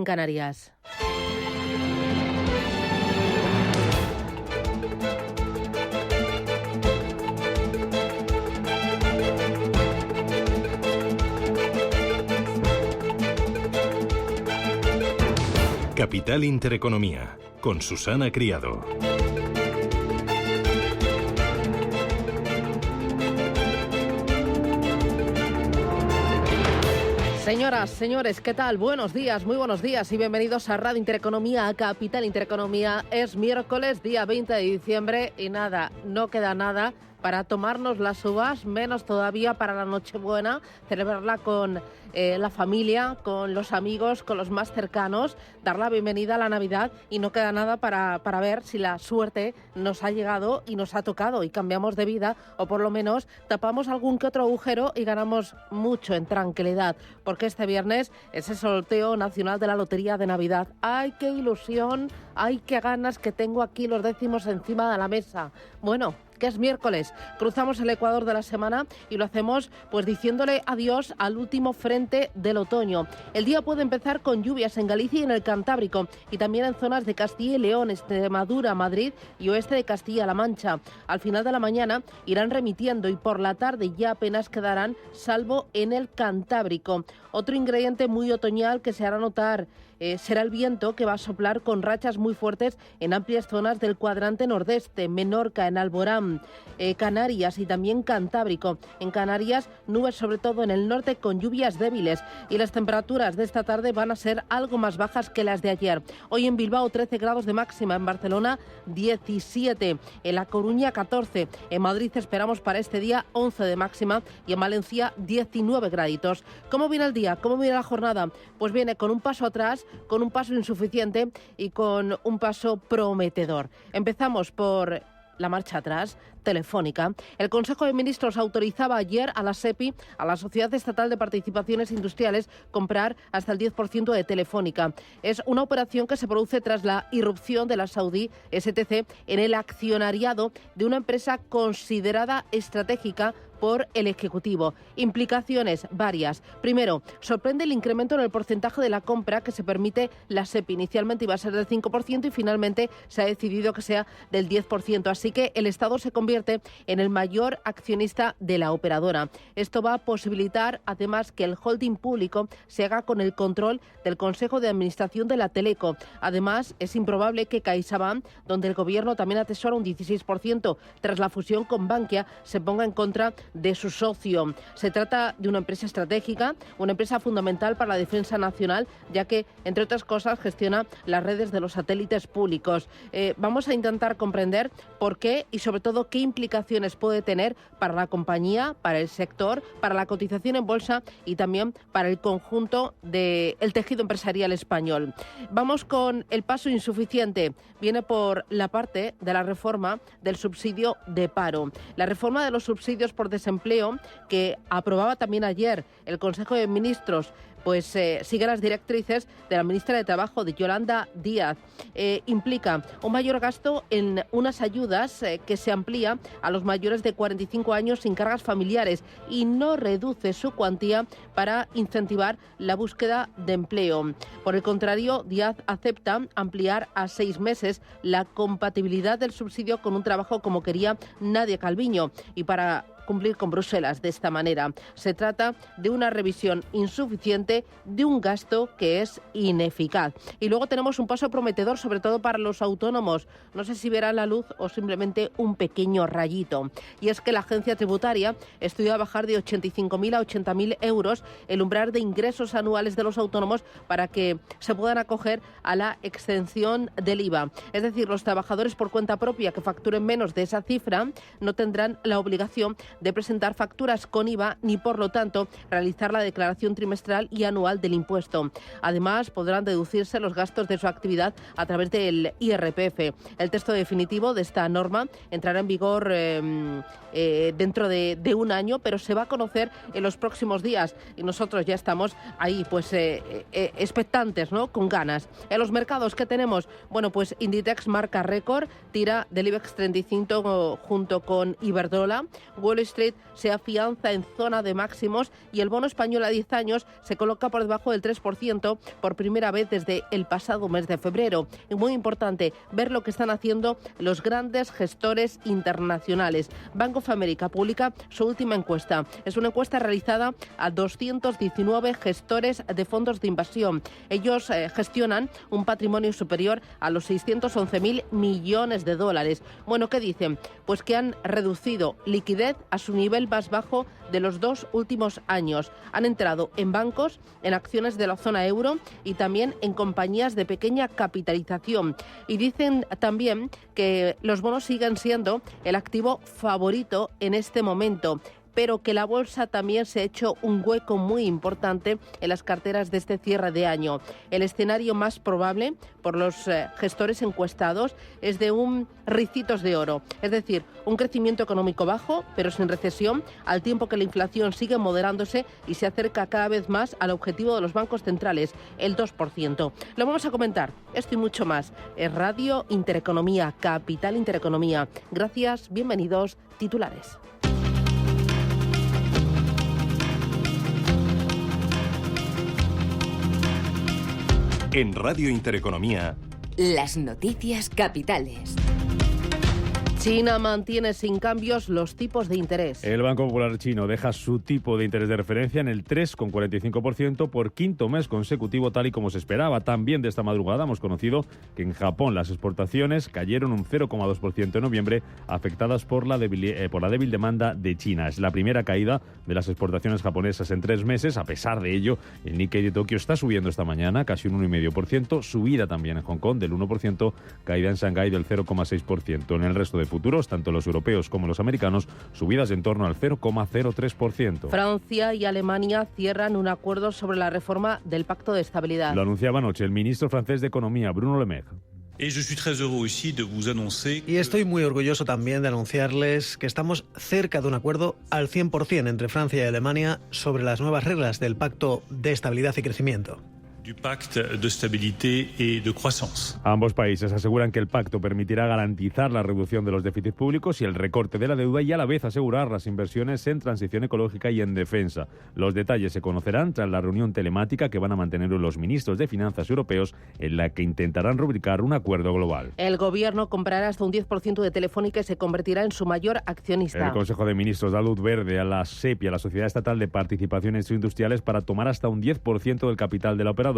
en Canarias. Capital Intereconomía, con Susana Criado. Señoras, señores, ¿qué tal? Buenos días, muy buenos días y bienvenidos a Radio Intereconomía, a Capital Intereconomía. Es miércoles, día 20 de diciembre y nada, no queda nada para tomarnos las uvas, menos todavía para la Nochebuena, celebrarla con la familia, con los amigos, con los más cercanos, dar la bienvenida a la Navidad y no queda nada para ver si la suerte nos ha llegado y nos ha tocado y cambiamos de vida o por lo menos tapamos algún que otro agujero y ganamos mucho en tranquilidad, porque este viernes es el sorteo nacional de la Lotería de Navidad. ¡Ay, qué ilusión! ¡Ay, qué ganas que tengo aquí los décimos encima de la mesa! Bueno, que es miércoles, cruzamos el ecuador de la semana y lo hacemos pues diciéndole adiós al último frente del otoño. El día puede empezar con lluvias en Galicia y en el Cantábrico y también en zonas de Castilla y León, Extremadura, Madrid y oeste de Castilla-La Mancha. Al final de la mañana irán remitiendo y por la tarde ya apenas quedarán, salvo en el Cantábrico. Otro ingrediente muy otoñal que se hará notar será el viento, que va a soplar con rachas muy fuertes en amplias zonas del cuadrante nordeste, Menorca, en Alborán, Canarias y también Cantábrico. En Canarias, nubes sobre todo en el norte con lluvias débiles y las temperaturas de esta tarde van a ser algo más bajas que las de ayer. Hoy en Bilbao 13 grados de máxima, en Barcelona 17, en La Coruña 14, en Madrid esperamos para este día 11 de máxima y en Valencia 19 graditos. ¿Cómo viene el día? ¿Cómo viene la jornada? Pues viene con un paso atrás, con un paso insuficiente y con un paso prometedor. Empezamos por la marcha atrás, Telefónica. El Consejo de Ministros autorizaba ayer a la SEPI, a la Sociedad Estatal de Participaciones Industriales, comprar hasta el 10% de Telefónica. Es una operación que se produce tras la irrupción de la saudí STC en el accionariado de una empresa considerada estratégica por el Ejecutivo. Implicaciones varias. Primero, sorprende el incremento en el porcentaje de la compra que se permite la SEPI. Inicialmente iba a ser del 5% y finalmente se ha decidido que sea del 10%. Así que el Estado se convierte en el mayor accionista de la operadora. Esto va a posibilitar, además, que el holding público se haga con el control del Consejo de Administración de la Teleco. Además, es improbable que CaixaBank, donde el Gobierno también atesora un 16%, tras la fusión con Bankia, se ponga en contra de su socio. Se trata de una empresa estratégica, una empresa fundamental para la defensa nacional, ya que, entre otras cosas, gestiona las redes de los satélites públicos. Vamos a intentar comprender por qué y, sobre todo, qué implicaciones puede tener para la compañía, para el sector, para la cotización en bolsa y también para el conjunto del tejido empresarial español. Vamos con el paso insuficiente. Viene por la parte de la reforma del subsidio de paro. La reforma de los subsidios por desempleo, que aprobaba también ayer el Consejo de Ministros, pues sigue las directrices de la ministra de Trabajo, de Yolanda Díaz. Implica un mayor gasto en unas ayudas que se amplía a los mayores de 45 años sin cargas familiares y no reduce su cuantía para incentivar la búsqueda de empleo. Por el contrario, Díaz acepta ampliar a 6 meses la compatibilidad del subsidio con un trabajo como quería Nadia Calviño y para cumplir con Bruselas de esta manera. Se trata de una revisión insuficiente de un gasto que es ineficaz. Y luego tenemos un paso prometedor, sobre todo para los autónomos. No sé si verán la luz o simplemente un pequeño rayito. Y es que la agencia tributaria estudia bajar de 85.000 a 80.000 euros el umbral de ingresos anuales de los autónomos para que se puedan acoger a la exención del IVA. Es decir, los trabajadores por cuenta propia que facturen menos de esa cifra no tendrán la obligación de presentar facturas con IVA ni, por lo tanto, realizar la declaración trimestral y anual del impuesto. Además, podrán deducirse los gastos de su actividad a través del IRPF. El texto definitivo de esta norma entrará en vigor dentro de un año, pero se va a conocer en los próximos días y nosotros ya estamos ahí pues expectantes, ¿no? Con ganas. En los mercados, ¿qué tenemos? Bueno, pues Inditex marca récord, tira del IBEX 35 junto con Iberdrola. Wall Street se afianza en zona de máximos y el bono español a 10 años se coloca por debajo del 3% por primera vez desde el pasado mes de febrero. Y muy importante ver lo que están haciendo los grandes gestores internacionales. Bank of America publica su última encuesta. Es una encuesta realizada a 219 gestores de fondos de inversión. Ellos gestionan un patrimonio superior a los 611.000 millones de dólares. Bueno, ¿qué dicen? Pues que han reducido liquidez a su nivel más bajo de los 2 últimos años. Han entrado en bancos, en acciones de la zona euro y también en compañías de pequeña capitalización. Y dicen también que los bonos siguen siendo el activo favorito en este momento, pero que la bolsa también se ha hecho un hueco muy importante en las carteras de este cierre de año. El escenario más probable por los gestores encuestados es de un ricitos de oro, es decir, un crecimiento económico bajo, pero sin recesión, al tiempo que la inflación sigue moderándose y se acerca cada vez más al objetivo de los bancos centrales, el 2%. Lo vamos a comentar, esto y mucho más. Es Radio Intereconomía, Capital Intereconomía. Gracias, bienvenidos, titulares. En Radio Intereconomía, las noticias capitales. China mantiene sin cambios los tipos de interés. El Banco Popular chino deja su tipo de interés de referencia en el 3,45% por quinto mes consecutivo, tal y como se esperaba. También de esta madrugada hemos conocido que en Japón las exportaciones cayeron un 0,2% en noviembre, afectadas por la débil demanda de China. Es la primera caída de las exportaciones japonesas en 3 meses. A pesar de ello, el Nikkei de Tokio está subiendo esta mañana, casi un 1,5%. Subida también en Hong Kong del 1%, caída en Shanghái del 0,6%. En el resto de futuros, tanto los europeos como los americanos, subidas en torno al 0,03%. Francia y Alemania cierran un acuerdo sobre la reforma del Pacto de Estabilidad. Lo anunciaba anoche el ministro francés de Economía, Bruno Le Maire. Y estoy muy orgulloso también de anunciarles que estamos cerca de un acuerdo al 100% entre Francia y Alemania sobre las nuevas reglas del Pacto de Estabilidad y Crecimiento. Ambos países aseguran que el pacto permitirá garantizar la reducción de los déficits públicos y el recorte de la deuda y a la vez asegurar las inversiones en transición ecológica y en defensa. Los detalles se conocerán tras la reunión telemática que van a mantener los ministros de Finanzas europeos, en la que intentarán rubricar un acuerdo global. El gobierno comprará hasta un 10% de Telefónica y se convertirá en su mayor accionista. El Consejo de Ministros da luz verde a la SEP y a la Sociedad Estatal de Participaciones Industriales para tomar hasta un 10% del capital de la operadora,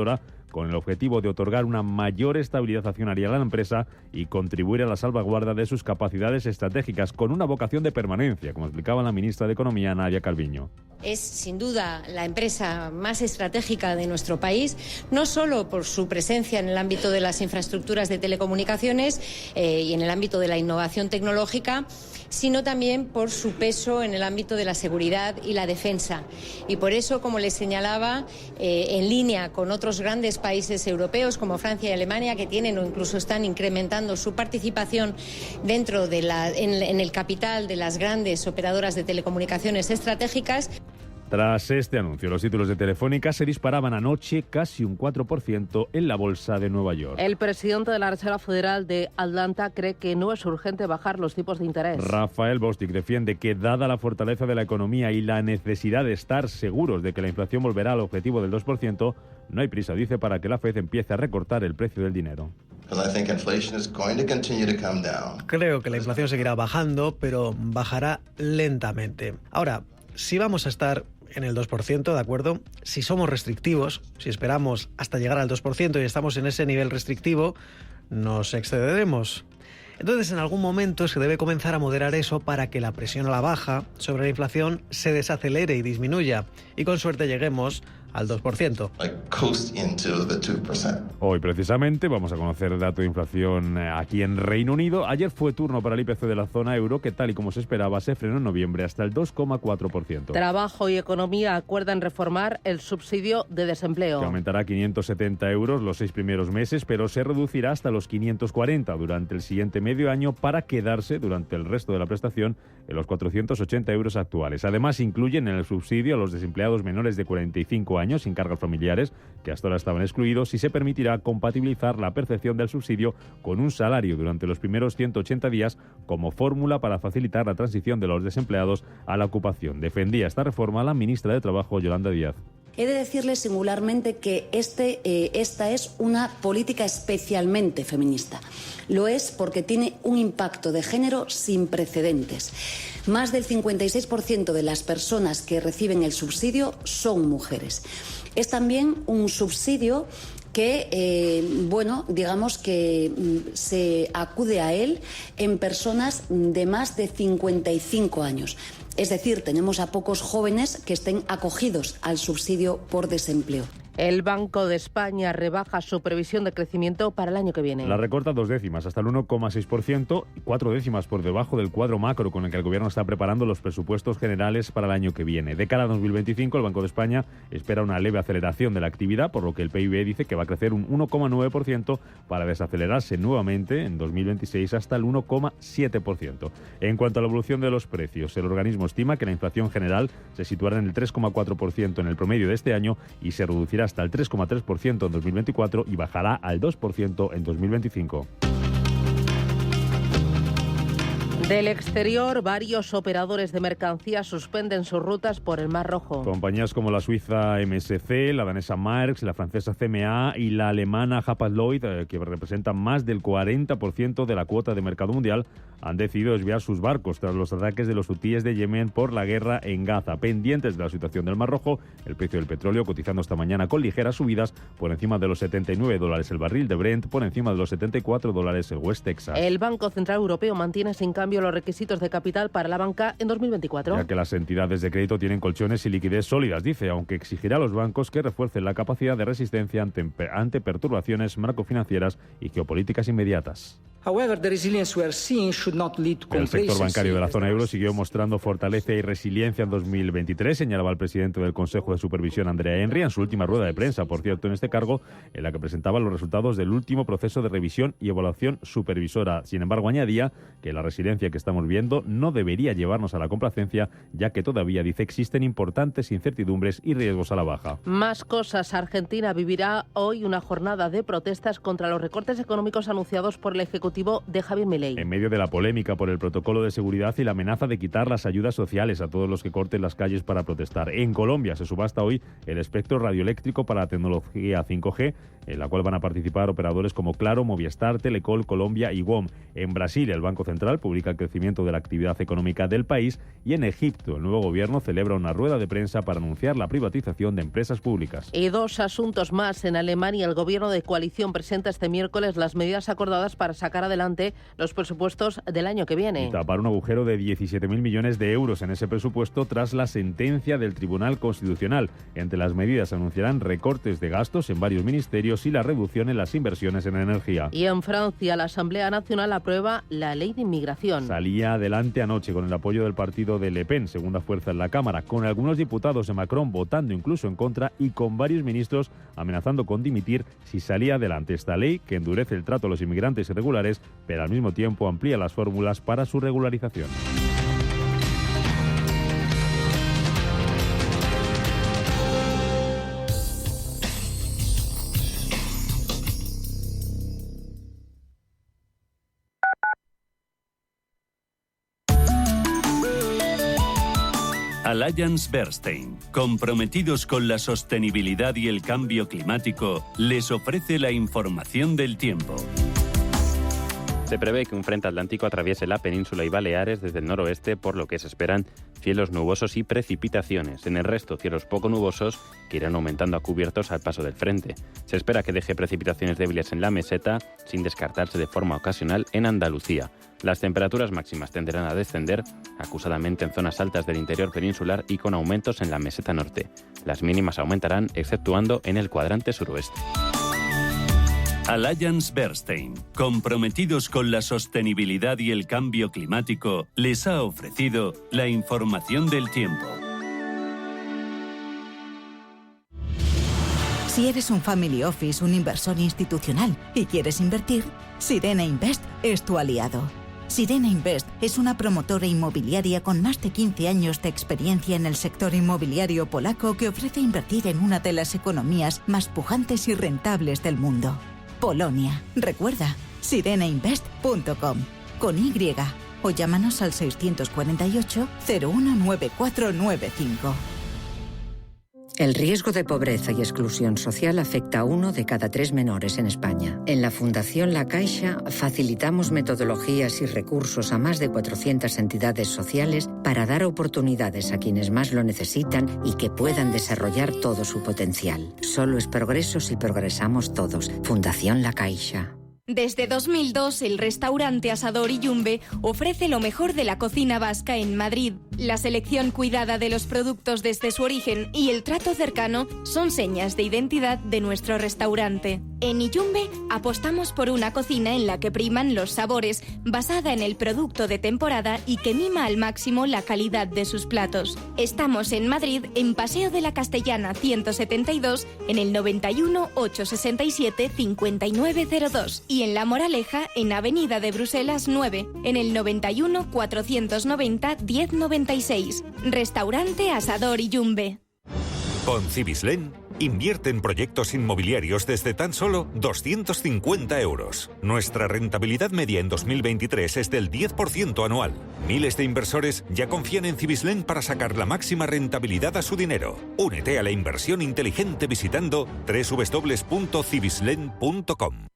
con el objetivo de otorgar una mayor estabilidad accionaria a la empresa y contribuir a la salvaguarda de sus capacidades estratégicas, con una vocación de permanencia, como explicaba la ministra de Economía, Nadia Calviño. Es sin duda la empresa más estratégica de nuestro país, no solo por su presencia en el ámbito de las infraestructuras de telecomunicaciones y en el ámbito de la innovación tecnológica, sino también por su peso en el ámbito de la seguridad y la defensa. Y por eso, como les señalaba, en línea con otros grandes países europeos como Francia y Alemania, que tienen o incluso están incrementando su participación dentro de en el capital de las grandes operadoras de telecomunicaciones estratégicas. Tras este anuncio, los títulos de Telefónica se disparaban anoche casi un 4% en la bolsa de Nueva York. El presidente de la Reserva Federal de Atlanta cree que no es urgente bajar los tipos de interés. Rafael Bostic defiende que, dada la fortaleza de la economía y la necesidad de estar seguros de que la inflación volverá al objetivo del 2%, no hay prisa, dice, para que la Fed empiece a recortar el precio del dinero. Creo que la inflación seguirá bajando, pero bajará lentamente. Ahora, si vamos a estar en el 2%, ¿de acuerdo? Si somos restrictivos, si esperamos hasta llegar al 2% y estamos en ese nivel restrictivo, nos excederemos. Entonces, en algún momento se debe comenzar a moderar eso para que la presión a la baja sobre la inflación se desacelere y disminuya, y con suerte lleguemos al 2%. Hoy precisamente vamos a conocer el dato de inflación aquí en Reino Unido. Ayer fue turno para el IPC de la zona euro, que tal y como se esperaba se frenó en noviembre hasta el 2,4%. Trabajo y Economía acuerdan reformar el subsidio de desempleo. Que aumentará a 570 euros los 6 primeros meses, pero se reducirá hasta los 540 durante el siguiente medio año, para quedarse durante el resto de la prestación en los 480 euros actuales. Además, incluyen en el subsidio a los desempleados menores de 45 5 años sin cargas familiares, que hasta ahora estaban excluidos, y se permitirá compatibilizar la percepción del subsidio con un salario durante los primeros 180 días como fórmula para facilitar la transición de los desempleados a la ocupación. Defendía esta reforma la ministra de Trabajo, Yolanda Díaz. He de decirles singularmente que esta es una política especialmente feminista. Lo es porque tiene un impacto de género sin precedentes. Más del 56% de las personas que reciben el subsidio son mujeres. Es también un subsidio que, digamos que se acude a él en personas de más de 55 años. Es decir, tenemos a pocos jóvenes que estén acogidos al subsidio por desempleo. El Banco de España rebaja su previsión de crecimiento para el año que viene. La recorta 2 décimas, hasta el 1,6%, y 4 décimas por debajo del cuadro macro con el que el Gobierno está preparando los presupuestos generales para el año que viene. De cara a 2025, el Banco de España espera una leve aceleración de la actividad, por lo que el PIB dice que va a crecer un 1,9% para desacelerarse nuevamente en 2026 hasta el 1,7%. En cuanto a la evolución de los precios, el organismo estima que la inflación general se situará en el 3,4% en el promedio de este año y se reducirá hasta el 3,3% en 2024 y bajará al 2% en 2025. Del exterior, varios operadores de mercancías suspenden sus rutas por el Mar Rojo. Compañías como la suiza MSC, la danesa Maersk, la francesa CMA y la alemana Hapag-Lloyd, que representan más del 40% de la cuota de mercado mundial, han decidido desviar sus barcos tras los ataques de los hutíes de Yemen por la guerra en Gaza. Pendientes de la situación del Mar Rojo, el precio del petróleo cotizando esta mañana con ligeras subidas por encima de los $79 el barril de Brent, por encima de los $74 el West Texas. El Banco Central Europeo mantiene sin cambio los requisitos de capital para la banca en 2024. Ya que las entidades de crédito tienen colchones y liquidez sólidas, dice, aunque exigirá a los bancos que refuercen la capacidad de resistencia ante perturbaciones macrofinancieras y geopolíticas inmediatas. El sector bancario de la zona euro siguió mostrando fortaleza y resiliencia en 2023, señalaba el presidente del Consejo de Supervisión, Andrea Enria, en su última rueda de prensa, por cierto, en este cargo, en la que presentaba los resultados del último proceso de revisión y evaluación supervisora. Sin embargo, añadía que la resiliencia que estamos viendo no debería llevarnos a la complacencia, ya que todavía, dice, existen importantes incertidumbres y riesgos a la baja. Más cosas. Argentina vivirá hoy una jornada de protestas contra los recortes económicos anunciados por el Ejecutivo de Javier Milei. En medio de la polémica por el protocolo de seguridad y la amenaza de quitar las ayudas sociales a todos los que corten las calles para protestar. En Colombia se subasta hoy el espectro radioeléctrico para la tecnología 5G, en la cual van a participar operadores como Claro, Movistar, Telecol, Colombia y WOM. En Brasil, el Banco Central publica el crecimiento de la actividad económica del país, y en Egipto, el nuevo gobierno celebra una rueda de prensa para anunciar la privatización de empresas públicas. Y dos asuntos más. En Alemania, el gobierno de coalición presenta este miércoles las medidas acordadas para sacar adelante los presupuestos del año que viene. Y tapar un agujero de 17.000 millones de euros en ese presupuesto tras la sentencia del Tribunal Constitucional. Entre las medidas anunciarán recortes de gastos en varios ministerios y la reducción en las inversiones en energía. Y en Francia, la Asamblea Nacional aprueba la ley de inmigración. Salía adelante anoche con el apoyo del partido de Le Pen, segunda fuerza en la Cámara, con algunos diputados de Macron votando incluso en contra y con varios ministros amenazando con dimitir si salía adelante esta ley, que endurece el trato a los inmigrantes irregulares, pero al mismo tiempo amplía las fórmulas para su regularización. Allianz Bernstein, comprometidos con la sostenibilidad y el cambio climático, les ofrece la información del tiempo. Se prevé que un frente atlántico atraviese la península y Baleares desde el noroeste, por lo que se esperan cielos nubosos y precipitaciones. En el resto, cielos poco nubosos que irán aumentando a cubiertos al paso del frente. Se espera que deje precipitaciones débiles en la meseta, sin descartarse de forma ocasional en Andalucía. Las temperaturas máximas tenderán a descender, acusadamente en zonas altas del interior peninsular y con aumentos en la meseta norte. Las mínimas aumentarán, exceptuando en el cuadrante suroeste. Allianz Bernstein, comprometidos con la sostenibilidad y el cambio climático, les ha ofrecido la información del tiempo. Si eres un family office, un inversor institucional y quieres invertir, Sirena Invest es tu aliado. Sirena Invest es una promotora inmobiliaria con más de 15 años de experiencia en el sector inmobiliario polaco que ofrece invertir en una de las economías más pujantes y rentables del mundo. Polonia. Recuerda, sirenainvest.com. Con Y. O llámanos al 648 019495. El riesgo de pobreza y exclusión social afecta a 1 de cada 3 menores en España. En la Fundación La Caixa facilitamos metodologías y recursos a más de 400 entidades sociales para dar oportunidades a quienes más lo necesitan y que puedan desarrollar todo su potencial. Solo es progreso si progresamos todos. Fundación La Caixa. Desde 2002, el restaurante Asador y Yumbe ofrece lo mejor de la cocina vasca en Madrid. La selección cuidada de los productos desde su origen y el trato cercano son señas de identidad de nuestro restaurante. En Iyumbe apostamos por una cocina en la que priman los sabores, basada en el producto de temporada y que mima al máximo la calidad de sus platos. Estamos en Madrid, en Paseo de la Castellana 172, en el 91 867 5902 y en La Moraleja, en Avenida de Bruselas 9, en el 91 490 1096. Restaurante Asador Iyumbe. Con Cibislen, invierte en proyectos inmobiliarios desde tan solo 250 euros. Nuestra rentabilidad media en 2023 es del 10% anual. Miles de inversores ya confían en Cibislen para sacar la máxima rentabilidad a su dinero. Únete a la inversión inteligente visitando www.cibislen.com.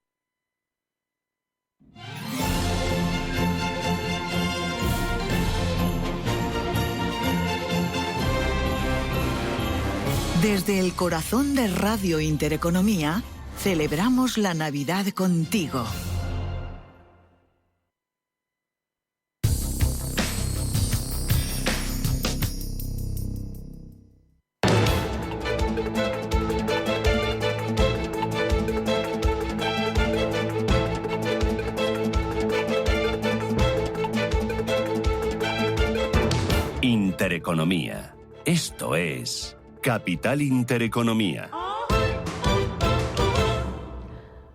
Desde el corazón de Radio Intereconomía, celebramos la Navidad contigo. Intereconomía. Esto es Capital Intereconomía.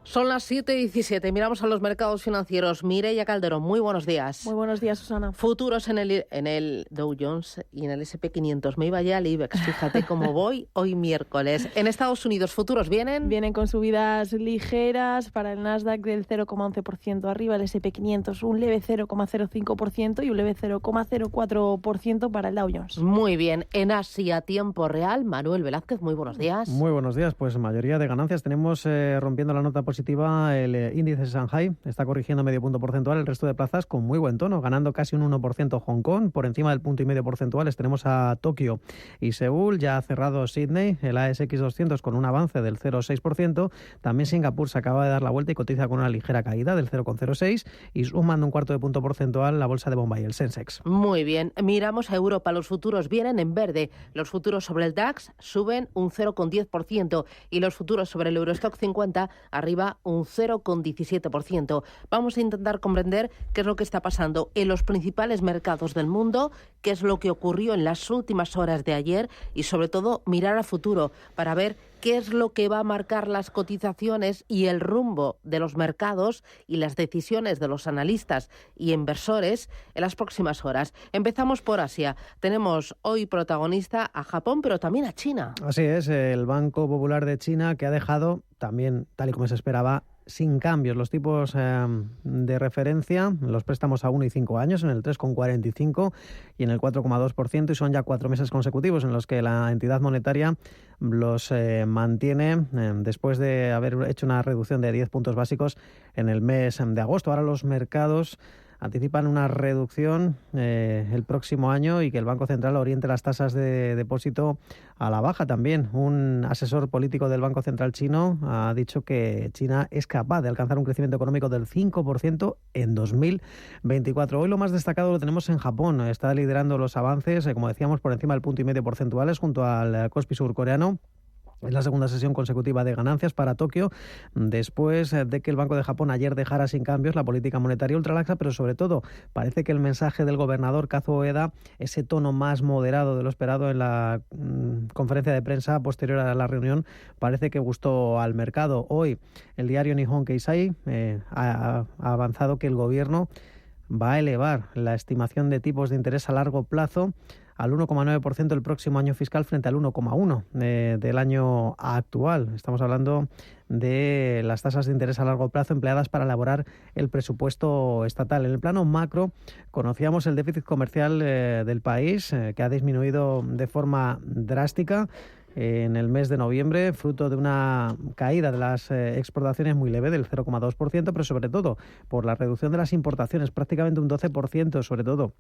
Son las 7:17. Miramos a los mercados financieros. Mireia Calderón, muy buenos días. Muy buenos días, Susana. Futuros en el Dow Jones y en el SP500. Me iba ya al IBEX. Fíjate cómo voy hoy miércoles. En Estados Unidos, futuros vienen. Vienen con subidas ligeras para el Nasdaq del 0,11% arriba, el SP500 un leve 0,05% y un leve 0,04% para el Dow Jones. Muy bien. En Asia, tiempo real. Manuel Velázquez, muy buenos días. Muy buenos días. Pues mayoría de ganancias. Tenemos rompiendo la nota positiva el índice de Shanghai, está corrigiendo medio punto porcentual, el resto de plazas con muy buen tono, ganando casi un 1% Hong Kong, por encima del 1,5 porcentuales tenemos a Tokio y Seúl, ya ha cerrado Sydney, el ASX 200 con un avance del 0,6%, también Singapur se acaba de dar la vuelta y cotiza con una ligera caída del 0,06 y sumando un cuarto de punto porcentual la bolsa de Bombay, el Sensex. Muy bien, miramos a Europa, los futuros vienen en verde, los futuros sobre el DAX suben un 0,10% y los futuros sobre el Eurostock 50 arriba un 0,17%. Vamos a intentar comprender qué es lo que está pasando en los principales mercados del mundo, qué es lo que ocurrió en las últimas horas de ayer y sobre todo mirar a futuro para ver qué es lo que va a marcar las cotizaciones y el rumbo de los mercados y las decisiones de los analistas y inversores en las próximas horas. Empezamos por Asia. Tenemos hoy protagonista a Japón, pero también a China. Así es, el Banco Popular de China que ha dejado también, tal y como se esperaba, sin cambios los tipos de referencia, los préstamos a 1 y 5 años en el 3,45 y en el 4,2%, y son ya 4 meses consecutivos en los que la entidad monetaria los mantiene después de haber hecho una reducción de 10 puntos básicos en el mes de agosto. Ahora los mercados anticipan una reducción el próximo año y que el Banco Central oriente las tasas de depósito a la baja también. Un asesor político del Banco Central chino ha dicho que China es capaz de alcanzar un crecimiento económico del 5% en 2024. Hoy lo más destacado lo tenemos en Japón. Está liderando los avances, como decíamos, por encima del 1,5 porcentuales junto al Kospi surcoreano. Es la segunda sesión consecutiva de ganancias para Tokio, después de que el Banco de Japón ayer dejara sin cambios la política monetaria ultralaxa, pero sobre todo parece que el mensaje del gobernador Kazuo Ueda, ese tono más moderado de lo esperado en la conferencia de prensa posterior a la reunión, parece que gustó al mercado. Hoy el diario Nihon Keizai ha avanzado que el gobierno va a elevar la estimación de tipos de interés a largo plazo al 1,9% el próximo año fiscal frente al 1,1% del año actual. Estamos hablando de las tasas de interés a largo plazo empleadas para elaborar el presupuesto estatal. En el plano macro, conocíamos el déficit comercial del país, que ha disminuido de forma drástica en el mes de noviembre, fruto de una caída de las exportaciones muy leve del 0,2%, pero sobre todo por la reducción de las importaciones, prácticamente un 12%, sobre todo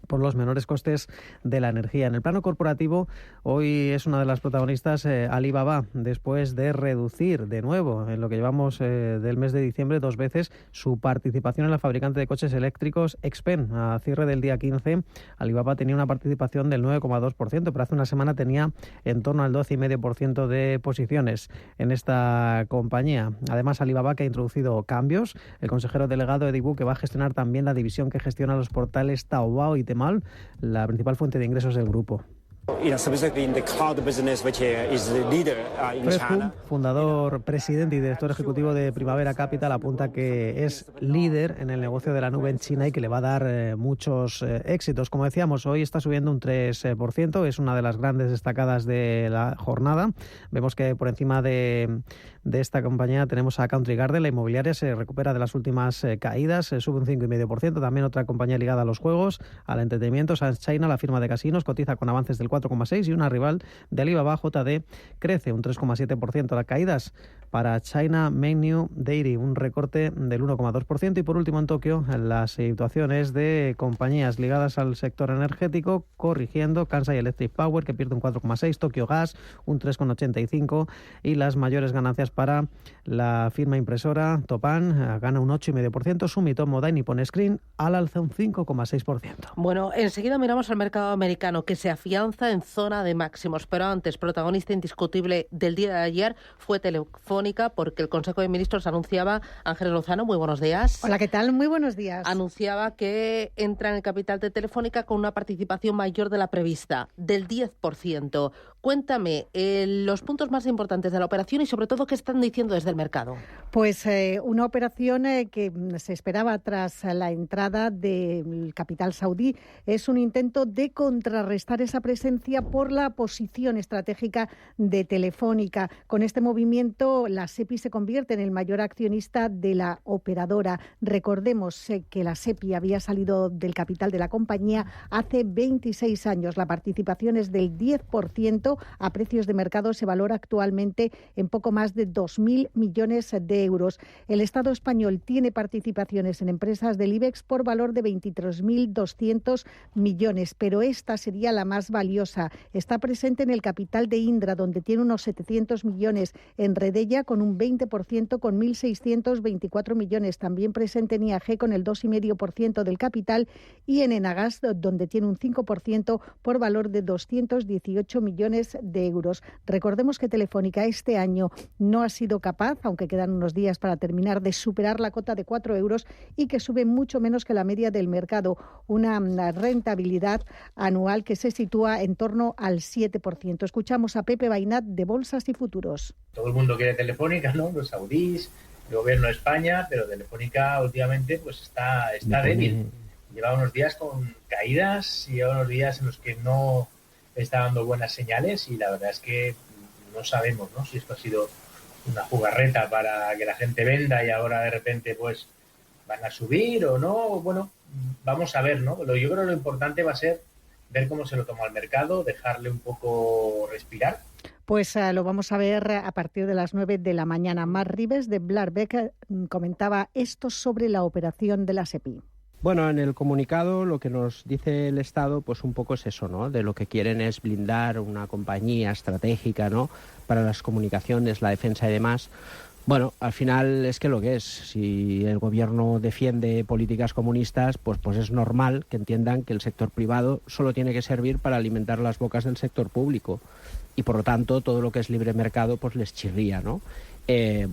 por los menores costes de la energía. En el plano corporativo, hoy es una de las protagonistas Alibaba, después de reducir de nuevo, en lo que llevamos del mes de diciembre, 2 veces su participación en la fabricante de coches eléctricos XPeng. A cierre del día 15, Alibaba tenía una participación del 9,2%, pero hace una semana tenía en torno al 12,5% de posiciones en esta compañía. Además, Alibaba, que ha introducido cambios, el consejero delegado Eddie Wu, que va a gestionar también la división que gestiona los portales Taobao y Tmall, la principal fuente de ingresos del grupo. Fresco, fundador, presidente y director ejecutivo de Primavera Capital, apunta que es líder en el negocio de la nube en China y que le va a dar muchos éxitos. Como decíamos, hoy está subiendo un 3%, es una de las grandes destacadas de la jornada. Vemos que por encima de esta compañía tenemos a Country Garden, la inmobiliaria se recupera de las últimas caídas, sube un 5,5%. También otra compañía ligada a los juegos, al entretenimiento, Sands China, la firma de casinos, cotiza con avances del 4,6%, y una rival de Alibaba, JD, crece un 3,7%. Las caídas para China Mengniu Dairy, un recorte del 1,2%. Y por último, en Tokio, las situaciones de compañías ligadas al sector energético corrigiendo: Kansai Electric Power, que pierde un 4,6%, Tokyo Gas un 3,85%, y las mayores ganancias para la firma impresora Toppan, gana un 8,5%, Sumitomo Dai Nippon Screen al alza un 5,6%. Bueno, enseguida miramos al mercado americano, que se afianza en zona de máximos, pero antes, protagonista indiscutible del día de ayer fue Telefónica, porque el Consejo de Ministros anunciaba, Ángeles Lozano, muy buenos días. Hola, ¿qué tal? Muy buenos días. Anunciaba que entra en el capital de Telefónica con una participación mayor de la prevista, del 10%. Cuéntame los puntos más importantes de la operación y sobre todo qué están diciendo desde el mercado. Pues una operación que se esperaba tras la entrada del capital saudí. Es un intento de contrarrestar esa presencia por la posición estratégica de Telefónica. Con este movimiento, la SEPI se convierte en el mayor accionista de la operadora. Recordemos que la SEPI había salido del capital de la compañía hace 26 años. La participación es del 10%. A precios de mercado se valora actualmente en poco más de 2.000 millones de euros. El Estado español tiene participaciones en empresas del IBEX por valor de 23.200 millones, pero esta sería la más valiosa. Está presente en el capital de Indra, donde tiene unos 700 millones, en Redella con un 20% con 1.624 millones, también presente en IAG con el 2,5% del capital, y en Enagas, donde tiene un 5% por valor de 218 millones de euros. Recordemos que Telefónica este año no ha sido capaz, aunque quedan unos días para terminar, de superar la cota de 4 euros y que sube mucho menos que la media del mercado, una rentabilidad anual que se sitúa en torno al 7%. Escuchamos a Pepe Bainat de Bolsas y Futuros. Todo el mundo quiere Telefónica, ¿no? Los saudíes, el gobierno de España, pero Telefónica últimamente pues está débil. Lleva unos días con caídas, lleva unos días en los que no está dando buenas señales, y la verdad es que no sabemos, ¿no?, si esto ha sido una jugarreta para que la gente venda y ahora de repente pues van a subir o no. Bueno, vamos a ver, ¿no? Yo creo que lo importante va a ser ver cómo se lo toma el mercado, dejarle un poco respirar. Pues lo vamos a ver a partir de las 9 de la mañana. Marc Ribes de Blarbeck comentaba esto sobre la operación de la SEPI. Bueno, en el comunicado lo que nos dice el Estado, pues un poco es eso, ¿no? De lo que quieren es blindar una compañía estratégica, ¿no?, para las comunicaciones, la defensa y demás. Bueno, al final es que lo que es, si el gobierno defiende políticas comunistas, pues es normal que entiendan que el sector privado solo tiene que servir para alimentar las bocas del sector público. Y por lo tanto, todo lo que es libre mercado, pues les chirría, ¿no?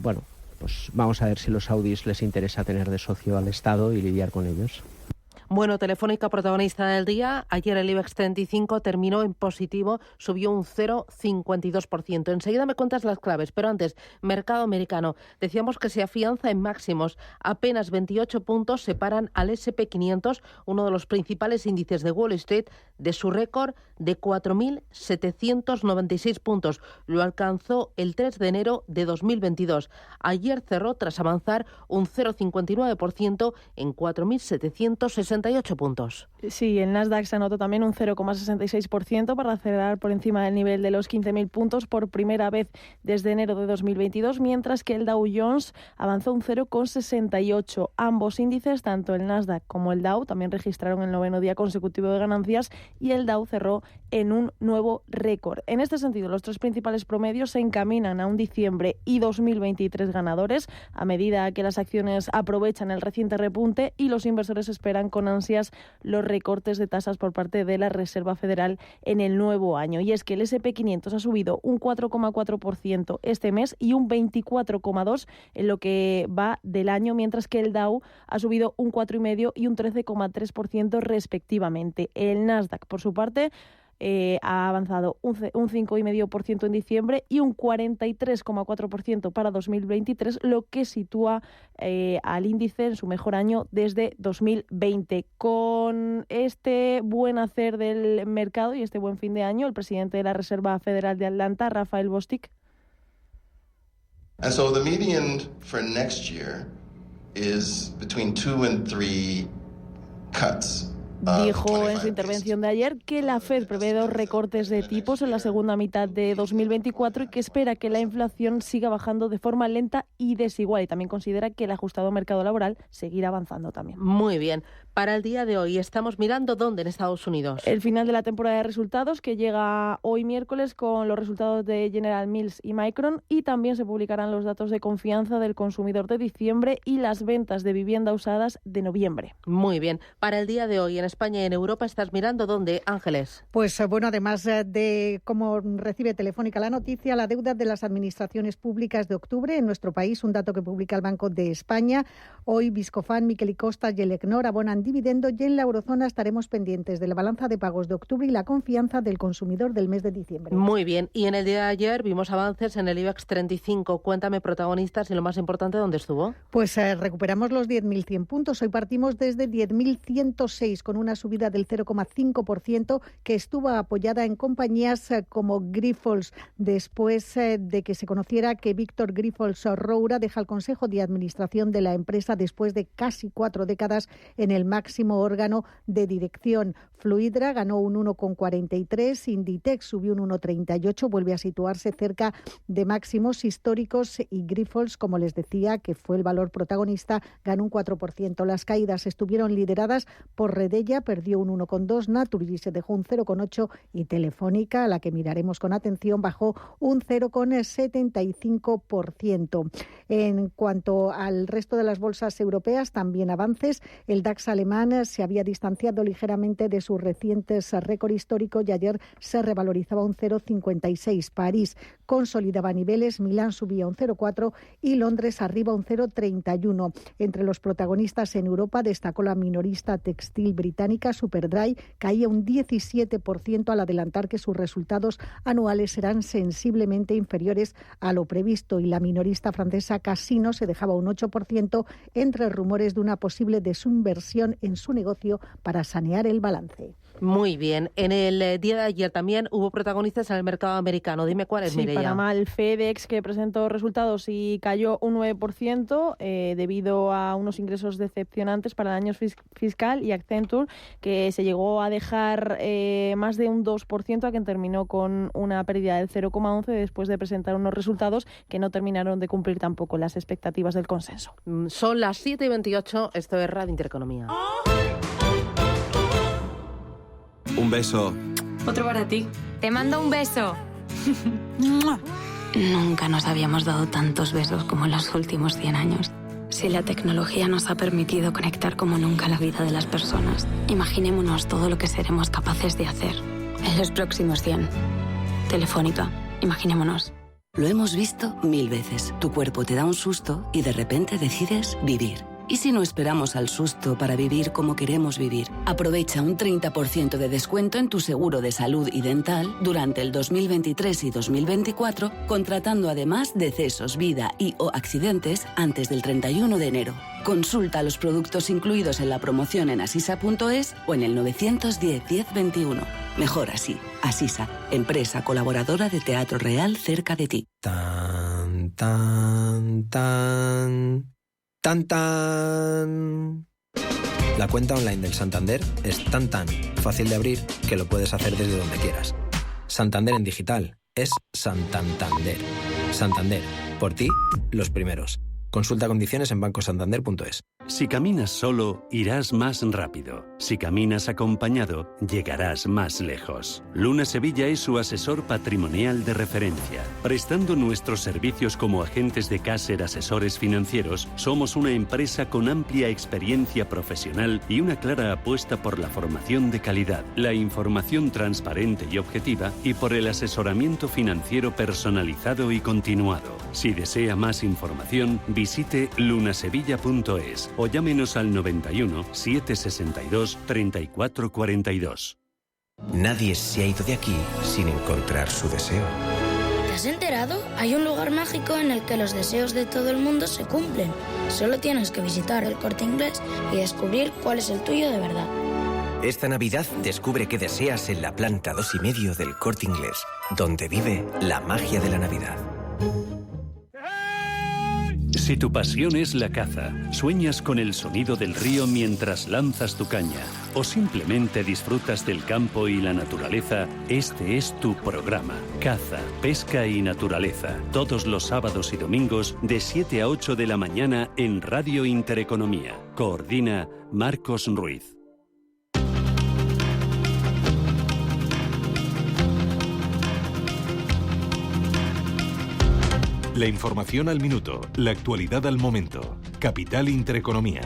Bueno, pues vamos a ver si a los saudíes les interesa tener de socio al Estado y lidiar con ellos. Bueno, Telefónica protagonista del día. Ayer el IBEX 35 terminó en positivo, subió un 0,52%. Enseguida me cuentas las claves, pero antes, mercado americano. Decíamos que se afianza en máximos. Apenas 28 puntos separan al S&P 500, uno de los principales índices de Wall Street, de su récord de 4.796 puntos. Lo alcanzó el 3 de enero de 2022. Ayer cerró tras avanzar un 0,59% en 4.768 puntos. Sí, el Nasdaq se anotó también un 0,66% para cerrar por encima del nivel de los 15.000 puntos por primera vez desde enero de 2022, mientras que el Dow Jones avanzó un 0,68%. Ambos índices, tanto el Nasdaq como el Dow, también registraron el 9º día consecutivo de ganancias y el Dow cerró en un nuevo récord. En este sentido, los tres principales promedios se encaminan a un diciembre y 2023 ganadores a medida que las acciones aprovechan el reciente repunte y los inversores esperan con ansias los recortes de tasas por parte de la Reserva Federal en el nuevo año. Y es que el S&P 500 ha subido un 4,4% este mes y un 24,2% en lo que va del año, mientras que el Dow ha subido un 4,5% y un 13,3% respectivamente. El Nasdaq, por su parte, ha avanzado un 5,5% en diciembre y un 43,4% para 2023, lo que sitúa al índice en su mejor año desde 2020. Con este buen hacer del mercado y este buen fin de año, el presidente de la Reserva Federal de Atlanta, Raphael Bostic. And so the median for next year is between 2 and 3 cuts. Dijo en su intervención de ayer que la Fed prevé 2 recortes de tipos en la segunda mitad de 2024 y que espera que la inflación siga bajando de forma lenta y desigual. Y también considera que el ajustado mercado laboral seguirá avanzando también. Muy bien. Para el día de hoy estamos mirando dónde en Estados Unidos. El final de la temporada de resultados que llega hoy miércoles con los resultados de General Mills y Micron, y también se publicarán los datos de confianza del consumidor de diciembre y las ventas de vivienda usadas de noviembre. Muy bien. Para el día de hoy en España y en Europa estás mirando dónde, Ángeles. Pues bueno, además de cómo recibe Telefónica la noticia, la deuda de las administraciones públicas de octubre en nuestro país, un dato que publica el Banco de España. Hoy Viscofan, Miquel y Costa y el ECNOR abonan dividendo y en la eurozona estaremos pendientes de la balanza de pagos de octubre y la confianza del consumidor del mes de diciembre. Muy bien. Y en el día de ayer vimos avances en el IBEX 35. Cuéntame, protagonistas, y lo más importante, ¿dónde estuvo? Pues recuperamos los 10.100 puntos. Hoy partimos desde 10.106 con una subida del 0,5% que estuvo apoyada en compañías como Grifols, después de que se conociera que Víctor Grifols Roura deja el Consejo de Administración de la empresa después de casi 4 décadas en el máximo órgano de dirección. Fluidra ganó un 1,43, Inditex subió un 1,38, vuelve a situarse cerca de máximos históricos y Grifols, como les decía, que fue el valor protagonista, ganó un 4%. Las caídas estuvieron lideradas por Redella, perdió un 1,2, Naturgy se dejó un 0,8 y Telefónica, a la que miraremos con atención, bajó un 0,75%. En cuanto al resto de las bolsas europeas, también avances. El DAX alemán se había distanciado ligeramente de sus recientes récord histórico y ayer se revalorizaba un 0,56. París consolidaba niveles, Milán subía un 0,4 y Londres arriba un 0,31. Entre los protagonistas en Europa destacó la minorista textil británica Superdry, caía un 17% al adelantar que sus resultados anuales serán sensiblemente inferiores a lo previsto, y la minorista francesa Casino se dejaba un 8% entre rumores de una posible desinversión en su negocio para sanear el balance. Muy bien. En el día de ayer también hubo protagonistas en el mercado americano. Dime cuáles, sí, Mireia. Panamá, el FedEx, que presentó resultados y cayó un 9% debido a unos ingresos decepcionantes para el año fiscal, y Accenture, que se llegó a dejar más de un 2%, a quien terminó con una pérdida del 0,11% después de presentar unos resultados que no terminaron de cumplir tampoco las expectativas del consenso. Son las 7:28, esto es Radio Intereconomía. Un beso. Otro para ti. Te mando un beso. Nunca nos habíamos dado tantos besos como en los últimos 100 años. Si la tecnología nos ha permitido conectar como nunca la vida de las personas, imaginémonos todo lo que seremos capaces de hacer en los próximos 100. Telefónica, imaginémonos. Lo hemos visto 1000 veces. Tu cuerpo te da un susto y de repente decides vivir. ¿Y si no esperamos al susto para vivir como queremos vivir? Aprovecha un 30% de descuento en tu seguro de salud y dental durante el 2023 y 2024, contratando además decesos, vida y o accidentes antes del 31 de enero. Consulta los productos incluidos en la promoción en asisa.es o en el 910 10 21. Mejor así. Asisa, empresa colaboradora de Teatro Real cerca de ti. Tan, tan, tan... ¡Tan, tan! La cuenta online del Santander es tan fácil de abrir que lo puedes hacer desde donde quieras. Santander en digital es Santander. Santander, por ti, los primeros. Consulta condiciones en bancosantander.es. Si caminas solo, irás más rápido. Si caminas acompañado, llegarás más lejos. Luna Sevilla es su asesor patrimonial de referencia. Prestando nuestros servicios como agentes de Caser Asesores Financieros, somos una empresa con amplia experiencia profesional y una clara apuesta por la formación de calidad, la información transparente y objetiva y por el asesoramiento financiero personalizado y continuado. Si desea más información, visite lunasevilla.es o llámenos al 91 762 3442. Nadie se ha ido de aquí sin encontrar su deseo. ¿Te has enterado? Hay un lugar mágico en el que los deseos de todo el mundo se cumplen. Solo tienes que visitar el Corte Inglés y descubrir cuál es el tuyo de verdad. Esta Navidad descubre qué deseas en la planta 2,5 del Corte Inglés, donde vive la magia de la Navidad. Si tu pasión es la caza, sueñas con el sonido del río mientras lanzas tu caña, o simplemente disfrutas del campo y la naturaleza, este es tu programa. Caza, pesca y naturaleza. Todos los sábados y domingos de 7 a 8 de la mañana en Radio Intereconomía. Coordina Marcos Ruiz. La información al minuto, la actualidad al momento. Capital Intereconomía.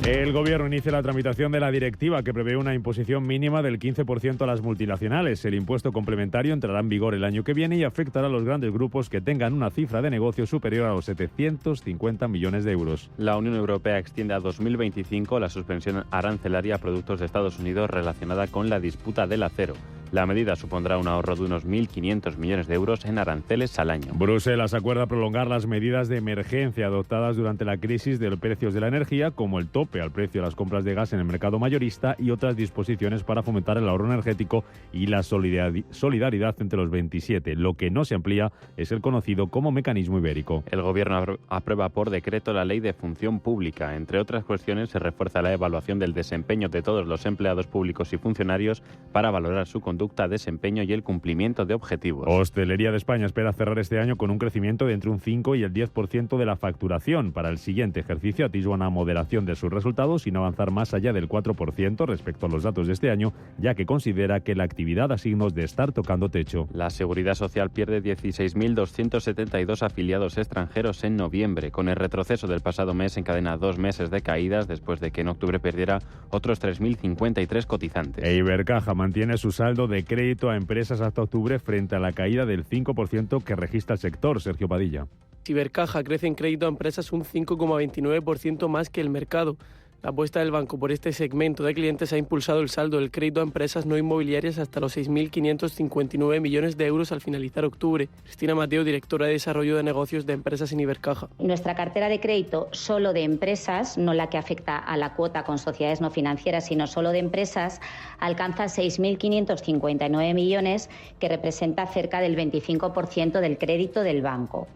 El Gobierno inicia la tramitación de la directiva que prevé una imposición mínima del 15% a las multinacionales. El impuesto complementario entrará en vigor el año que viene y afectará a los grandes grupos que tengan una cifra de negocio superior a los 750 millones de euros. La Unión Europea extiende a 2025 la suspensión arancelaria a productos de Estados Unidos relacionada con la disputa del acero. La medida supondrá un ahorro de unos 1.500 millones de euros en aranceles al año. Bruselas acuerda prolongar las medidas de emergencia adoptadas durante la crisis de los precios de la energía, como el tope al precio de las compras de gas en el mercado mayorista y otras disposiciones para fomentar el ahorro energético y la solidaridad entre los 27. Lo que no se amplía es el conocido como mecanismo ibérico. El Gobierno aprueba por decreto la Ley de Función Pública. Entre otras cuestiones, se refuerza la evaluación del desempeño de todos los empleados públicos y funcionarios para valorar su conducta, desempeño y el cumplimiento de objetivos. Hostelería de España espera cerrar este año con un crecimiento de entre un 5 y el 10% de la facturación. Para el siguiente ejercicio atisba una moderación de sus resultados sin avanzar más allá del 4% respecto a los datos de este año, ya que considera que la actividad da signos de estar tocando techo. La Seguridad Social pierde 16.272 afiliados extranjeros en noviembre. Con el retroceso del pasado mes encadena 2 meses de caídas después de que en octubre perdiera otros 3.053 cotizantes. Ibercaja mantiene su saldo de crédito a empresas hasta octubre frente a la caída del 5% que registra el sector. Sergio Padilla. Ibercaja crece en crédito a empresas un 5,29% más que el mercado. La apuesta del banco por este segmento de clientes ha impulsado el saldo del crédito a empresas no inmobiliarias hasta los 6.559 millones de euros al finalizar octubre. Cristina Mateo, directora de Desarrollo de Negocios de Empresas en Ibercaja. Nuestra cartera de crédito solo de empresas, no la que afecta a la cuota con sociedades no financieras, sino solo de empresas, alcanza 6.559 millones, que representa cerca del 25% del crédito del banco.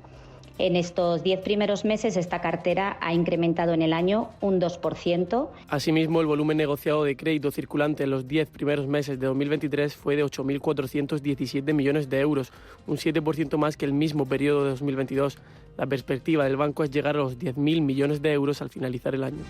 En estos 10 primeros meses, esta cartera ha incrementado en el año un 2%. Asimismo, el volumen negociado de crédito circulante en los 10 primeros meses de 2023 fue de 8.417 millones de euros, un 7% más que el mismo periodo de 2022. La perspectiva del banco es llegar a los 10.000 millones de euros al finalizar el año.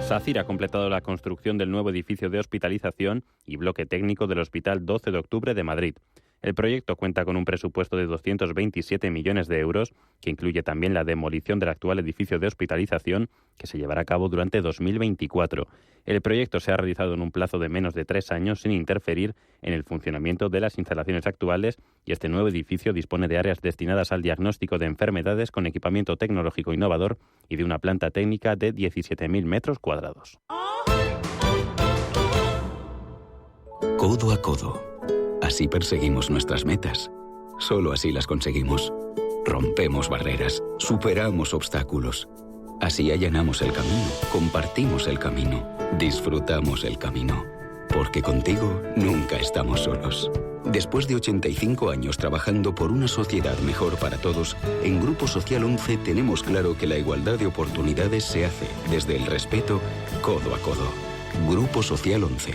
SACIR ha completado la construcción del nuevo edificio de hospitalización y bloque técnico del Hospital 12 de Octubre de Madrid. El proyecto cuenta con un presupuesto de 227 millones de euros, que incluye también la demolición del actual edificio de hospitalización, que se llevará a cabo durante 2024. El proyecto se ha realizado en un plazo de menos de 3 años sin interferir en el funcionamiento de las instalaciones actuales, y este nuevo edificio dispone de áreas destinadas al diagnóstico de enfermedades con equipamiento tecnológico innovador y de una planta técnica de 17.000 metros cuadrados. Codo a codo. Así perseguimos nuestras metas. Solo así las conseguimos. Rompemos barreras, superamos obstáculos. Así allanamos el camino, compartimos el camino, disfrutamos el camino. Porque contigo nunca estamos solos. Después de 85 años trabajando por una sociedad mejor para todos, en Grupo Social 11 tenemos claro que la igualdad de oportunidades se hace desde el respeto, codo a codo. Grupo Social 11.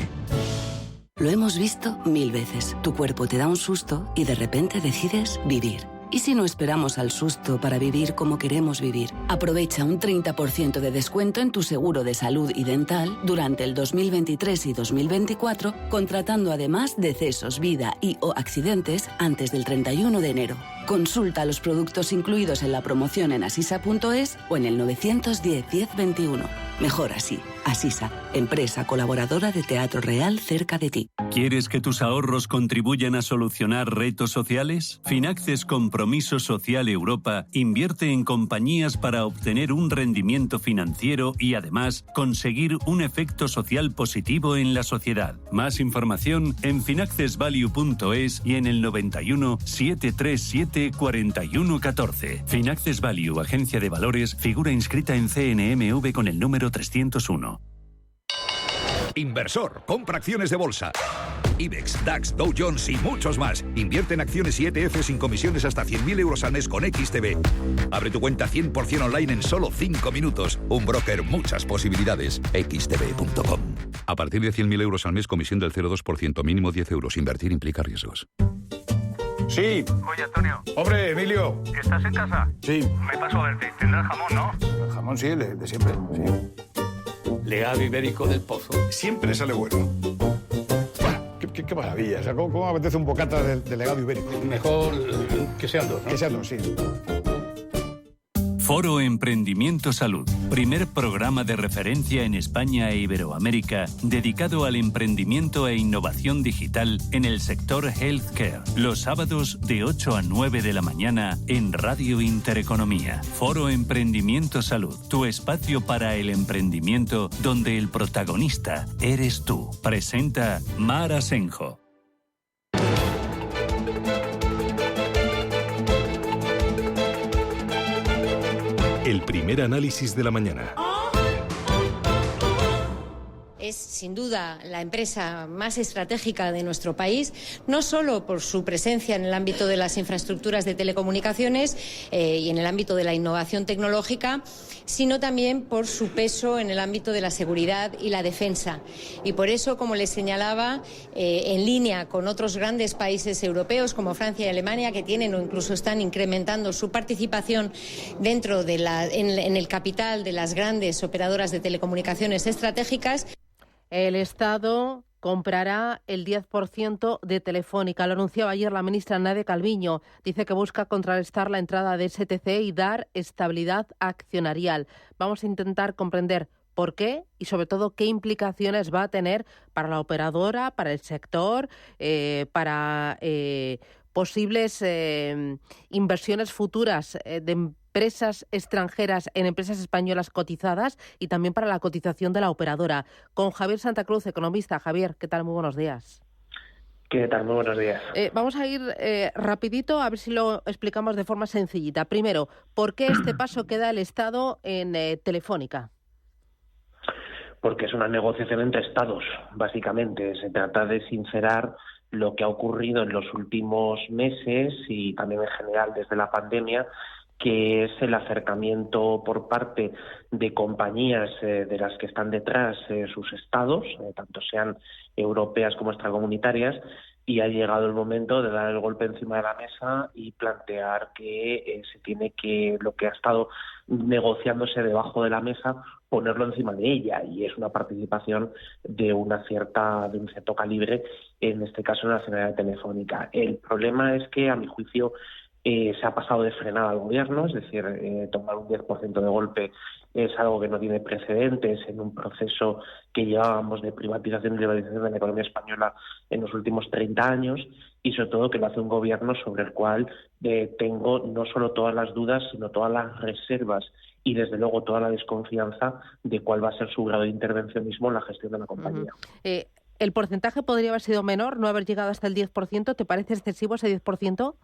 Lo hemos visto 1000 veces. Tu cuerpo te da un susto y de repente decides vivir. ¿Y si no esperamos al susto para vivir como queremos vivir? Aprovecha un 30% de descuento en tu seguro de salud y dental durante el 2023 y 2024, contratando además decesos, vida y/o accidentes antes del 31 de enero. Consulta los productos incluidos en la promoción en asisa.es o en el 910 10 21. Mejor así. Asisa, empresa colaboradora de Teatro Real cerca de ti. ¿Quieres que tus ahorros contribuyan a solucionar retos sociales? Finaxes Compromiso Social Europa invierte en compañías para obtener un rendimiento financiero y además conseguir un efecto social positivo en la sociedad. Más información en finaccesvalue.es y en el 91 737 4114. Finaxes Value, agencia de valores, figura inscrita en CNMV con el número 301. Inversor, compra acciones de bolsa. IBEX, DAX, Dow Jones y muchos más. Invierte en acciones y ETF sin comisiones hasta 100.000 euros al mes con XTB. Abre tu cuenta 100% online en solo 5 minutos. Un broker, muchas posibilidades. XTB.com. A partir de 100.000 euros al mes, comisión del 0,2%, mínimo 10 euros. Invertir implica riesgos. Sí. Oye, Antonio. Hombre, Emilio. ¿Estás en casa? Sí. Me paso a verte. Tendrás jamón, ¿no? El jamón sí, de siempre, sí. Legado ibérico del Pozo. Siempre sale bueno. Qué maravilla. O sea, ¿cómo apetece un bocata de legado ibérico? Mejor que sean dos, ¿no? Que sean dos, sí. Foro Emprendimiento Salud, primer programa de referencia en España e Iberoamérica dedicado al emprendimiento e innovación digital en el sector healthcare. Los sábados de 8 a 9 de la mañana en Radio Intereconomía. Foro Emprendimiento Salud, tu espacio para el emprendimiento donde el protagonista eres tú. Presenta Mar Asenjo. El primer análisis de la mañana. Es sin duda la empresa más estratégica de nuestro país, no solo por su presencia en el ámbito de las infraestructuras de telecomunicaciones y en el ámbito de la innovación tecnológica, sino también por su peso en el ámbito de la seguridad y la defensa. Y por eso, como les señalaba, en línea con otros grandes países europeos como Francia y Alemania, que tienen o incluso están incrementando su participación dentro de en el capital de las grandes operadoras de telecomunicaciones estratégicas. El Estado comprará el 10% de Telefónica. Lo anunciaba ayer la ministra Nadia Calviño. Dice que busca contrarrestar la entrada de STC y dar estabilidad accionarial. Vamos a intentar comprender por qué y sobre todo qué implicaciones va a tener para la operadora, para el sector, para posibles inversiones futuras de empresas extranjeras en empresas españolas cotizadas y también para la cotización de la operadora. Con Javier Santa Cruz, economista. Javier, ¿qué tal? Muy buenos días. ¿Qué tal? Muy buenos días. Vamos a ir rapidito a ver si lo explicamos de forma sencillita. Primero, ¿por qué este paso que da el Estado en Telefónica? Porque es una negociación entre Estados, básicamente. Se trata de sincerar lo que ha ocurrido en los últimos meses y también en general desde la pandemia, que es el acercamiento por parte de compañías de las que están detrás sus estados, tanto sean europeas como extracomunitarias, y ha llegado el momento de dar el golpe encima de la mesa y plantear que se tiene que, lo que ha estado negociándose debajo de la mesa, ponerlo encima de ella, y es una participación de un cierto calibre, en este caso en la Generalidad Telefónica. El problema es que, a mi juicio, se ha pasado de frenada al gobierno, es decir, tomar un 10% de golpe es algo que no tiene precedentes en un proceso que llevábamos de privatización y liberalización de la economía española en los últimos 30 años, y sobre todo que lo hace un gobierno sobre el cual tengo no solo todas las dudas, sino todas las reservas y desde luego toda la desconfianza de cuál va a ser su grado de intervencionismo en la gestión de la compañía. ¿El porcentaje podría haber sido menor, no haber llegado hasta el 10%? ¿Te parece excesivo ese 10%?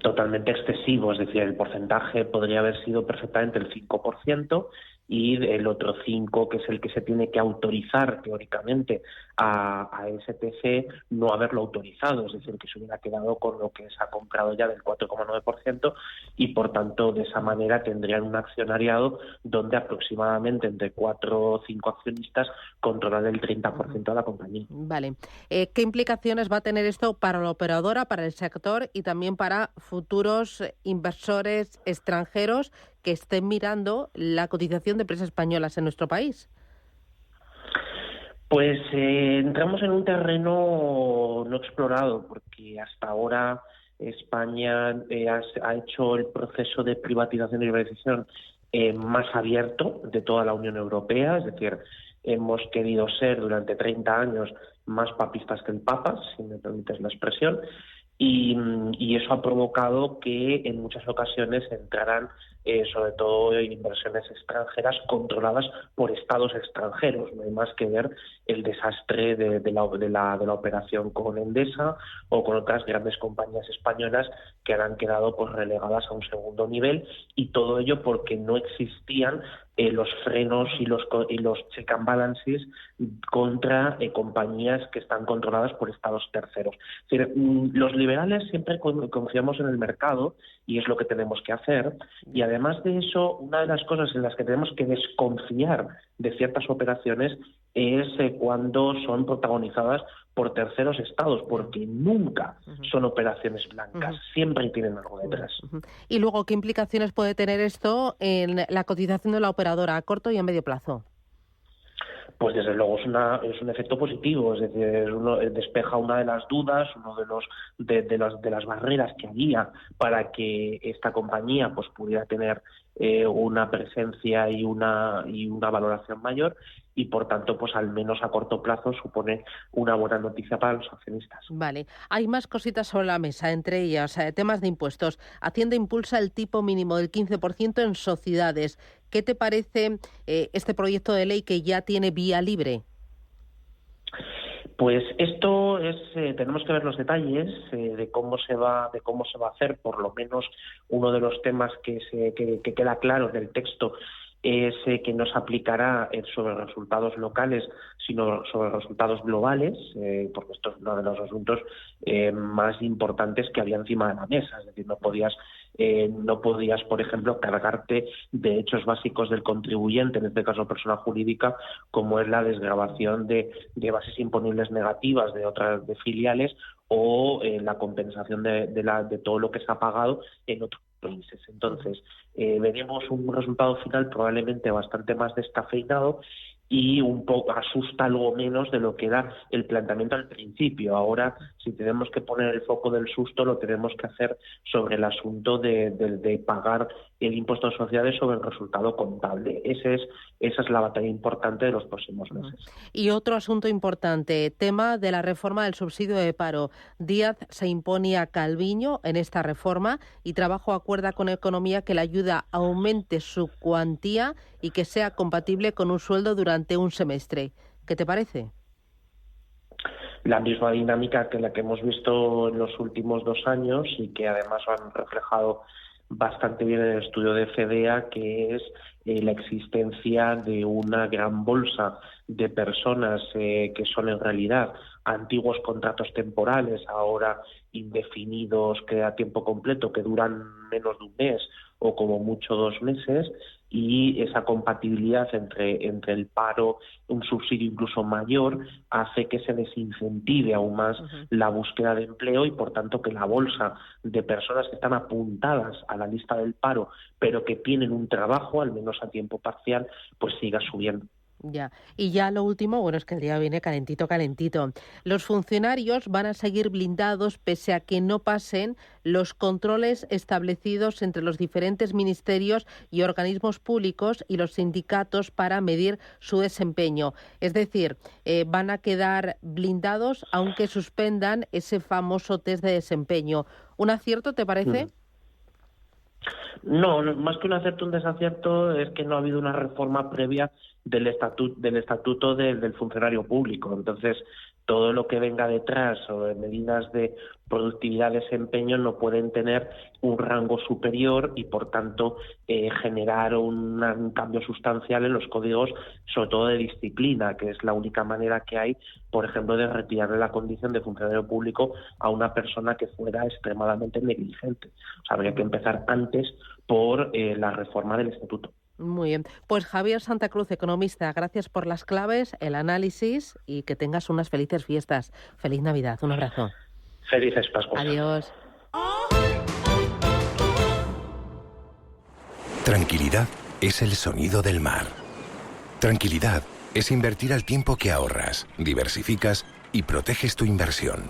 Totalmente excesivo, es decir, el porcentaje podría haber sido perfectamente el 5%, y el otro 5%, que es el que se tiene que autorizar teóricamente a STC, no haberlo autorizado, es decir, que se hubiera quedado con lo que se ha comprado ya del 4,9%, y por tanto de esa manera tendrían un accionariado donde aproximadamente entre 4 o 5 accionistas controlan el 30% de la compañía. Vale. ¿Qué implicaciones va a tener esto para la operadora, para el sector y también para futuros inversores extranjeros que estén mirando la cotización de empresas españolas en nuestro país? Pues entramos en un terreno no explorado, porque hasta ahora España ha hecho el proceso de privatización y liberalización más abierto de toda la Unión Europea, es decir, hemos querido ser durante 30 años más papistas que el Papa, si me permites la expresión, y eso ha provocado que en muchas ocasiones entraran sobre todo inversiones extranjeras controladas por estados extranjeros. No hay más que ver el desastre de la operación con Endesa o con otras grandes compañías españolas que han quedado pues relegadas a un segundo nivel, y todo ello porque no existían los frenos y los check and balances contra compañías que están controladas por estados terceros. Es decir, los liberales siempre confiamos en el mercado, y es lo que tenemos que hacer, y además de eso, una de las cosas en las que tenemos que desconfiar de ciertas operaciones es cuando son protagonizadas por terceros estados, porque nunca son operaciones blancas, siempre tienen algo detrás. Y luego, ¿qué implicaciones puede tener esto en la cotización de la operadora a corto y a medio plazo? Pues desde luego es un efecto positivo, es decir, despeja una de las dudas, uno de las barreras que había para que esta compañía pues pudiera tener una presencia y una valoración mayor, y por tanto pues al menos a corto plazo supone una buena noticia para los accionistas. Vale, hay más cositas sobre la mesa, entre ellas temas de impuestos. Hacienda impulsa el tipo mínimo del 15% en sociedades. ¿Qué te parece este proyecto de ley que ya tiene vía libre? Pues esto tenemos que ver los detalles de cómo se va a hacer. Por lo menos uno de los temas que queda claro del texto es que no se aplicará sobre resultados locales, sino sobre resultados globales, porque esto es uno de los asuntos más importantes que había encima de la mesa. Es decir, no podías, por ejemplo, cargarte de hechos básicos del contribuyente, en este caso persona jurídica, como es la desgravación de bases imponibles negativas de filiales, o la compensación de todo lo que se ha pagado en otros países. Entonces, veremos un resultado final probablemente bastante más descafeinado, y un poco asusta algo menos de lo que era el planteamiento al principio. Ahora, si tenemos que poner el foco del susto, lo tenemos que hacer sobre el asunto de pagar el impuesto de sociedades sobre el resultado contable. Esa es la batalla importante de los próximos meses. Y otro asunto importante, tema de la reforma del subsidio de paro. Díaz se impone a Calviño en esta reforma, y Trabajo acuerda con Economía que la ayuda aumente su cuantía y que sea compatible con un sueldo durante un semestre. ¿Qué te parece? La misma dinámica que la que hemos visto en los últimos 2 años, y que además han reflejado bastante bien en el estudio de FEDEA, que es la existencia de una gran bolsa de personas que son en realidad antiguos contratos temporales, ahora indefinidos, que a tiempo completo, que duran menos de un mes o como mucho 2 meses, y esa compatibilidad entre el paro, un subsidio incluso mayor, hace que se desincentive aún más la búsqueda de empleo y, por tanto, que la bolsa de personas que están apuntadas a la lista del paro, pero que tienen un trabajo, al menos a tiempo parcial, pues siga subiendo. Ya. Y ya lo último, bueno, es que el día viene calentito. Los funcionarios van a seguir blindados pese a que no pasen los controles establecidos entre los diferentes ministerios y organismos públicos y los sindicatos para medir su desempeño. Es decir, van a quedar blindados aunque suspendan ese famoso test de desempeño. ¿Un acierto, te parece? No, más que un acierto, un desacierto es que no ha habido una reforma previa del estatuto del funcionario público. Entonces, todo lo que venga detrás o de medidas de productividad, desempeño, no pueden tener un rango superior y, por tanto, generar un cambio sustancial en los códigos, sobre todo de disciplina, que es la única manera que hay, por ejemplo, de retirarle la condición de funcionario público a una persona que fuera extremadamente negligente. O sea, habría que empezar antes por la reforma del estatuto. Muy bien. Pues Javier Santa Cruz, economista, gracias por las claves, el análisis y que tengas unas felices fiestas. Feliz Navidad. Un abrazo. Felices Pascuas. Adiós. Tranquilidad es el sonido del mar. Tranquilidad es invertir al tiempo que ahorras, diversificas y proteges tu inversión.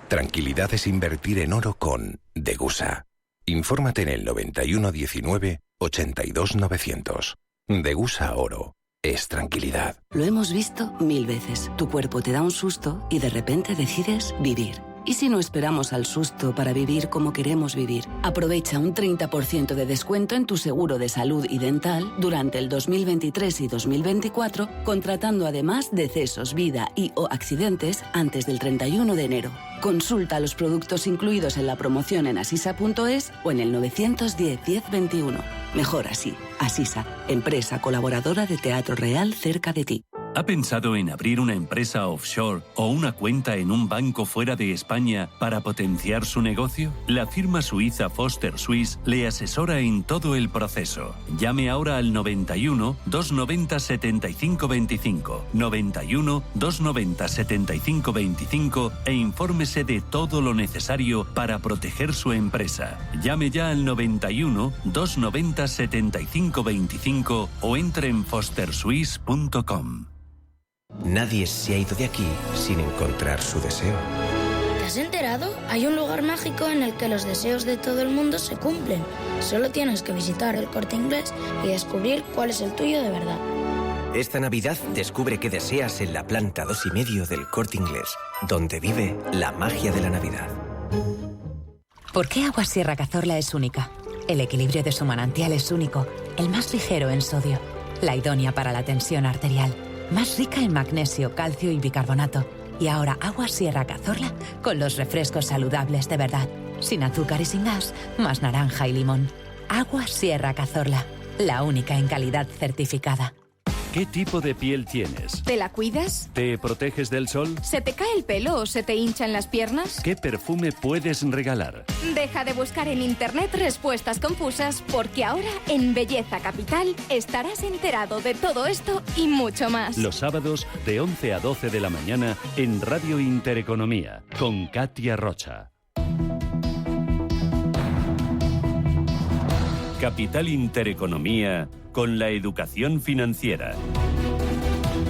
Tranquilidad es invertir en oro con Degusa. Infórmate en el 91 19 82 900. Degusa Oro. Es tranquilidad. Lo hemos visto 1000 veces. Tu cuerpo te da un susto y de repente decides vivir. ¿Y si no esperamos al susto para vivir como queremos vivir? Aprovecha un 30% de descuento en tu seguro de salud y dental durante el 2023 y 2024, contratando además decesos, vida y o accidentes antes del 31 de enero. Consulta los productos incluidos en la promoción en asisa.es o en el 910 10 21. Mejor así. Asisa, empresa colaboradora de Teatro Real cerca de ti. ¿Ha pensado en abrir una empresa offshore o una cuenta en un banco fuera de España para potenciar su negocio? La firma suiza Foster Swiss le asesora en todo el proceso. Llame ahora al 91 290 75 25, 91 290 75 25 e infórmese de todo lo necesario para proteger su empresa. Llame ya al 91 290 75 25 o entre en fosterswiss.com. Nadie se ha ido de aquí sin encontrar su deseo. ¿Te has enterado? Hay un lugar mágico en el que los deseos de todo el mundo se cumplen. Solo tienes que visitar el Corte Inglés y descubrir cuál es el tuyo de verdad. Esta Navidad descubre qué deseas en la planta 2,5 del Corte Inglés, donde vive la magia de la Navidad. ¿Por qué Agua Sierra Cazorla es única? El equilibrio de su manantial es único, el más ligero en sodio, la idónea para la tensión arterial, más rica en magnesio, calcio y bicarbonato. Y ahora Agua Sierra Cazorla con los refrescos saludables de verdad, sin azúcar y sin gas, más naranja y limón. Agua Sierra Cazorla, la única en calidad certificada. ¿Qué tipo de piel tienes? ¿Te la cuidas? ¿Te proteges del sol? ¿Se te cae el pelo o se te hinchan las piernas? ¿Qué perfume puedes regalar? Deja de buscar en internet respuestas confusas, porque ahora en Belleza Capital estarás enterado de todo esto y mucho más. Los sábados de 11 a 12 de la mañana en Radio Intereconomía con Katia Rocha. Capital Intereconomía con la educación financiera.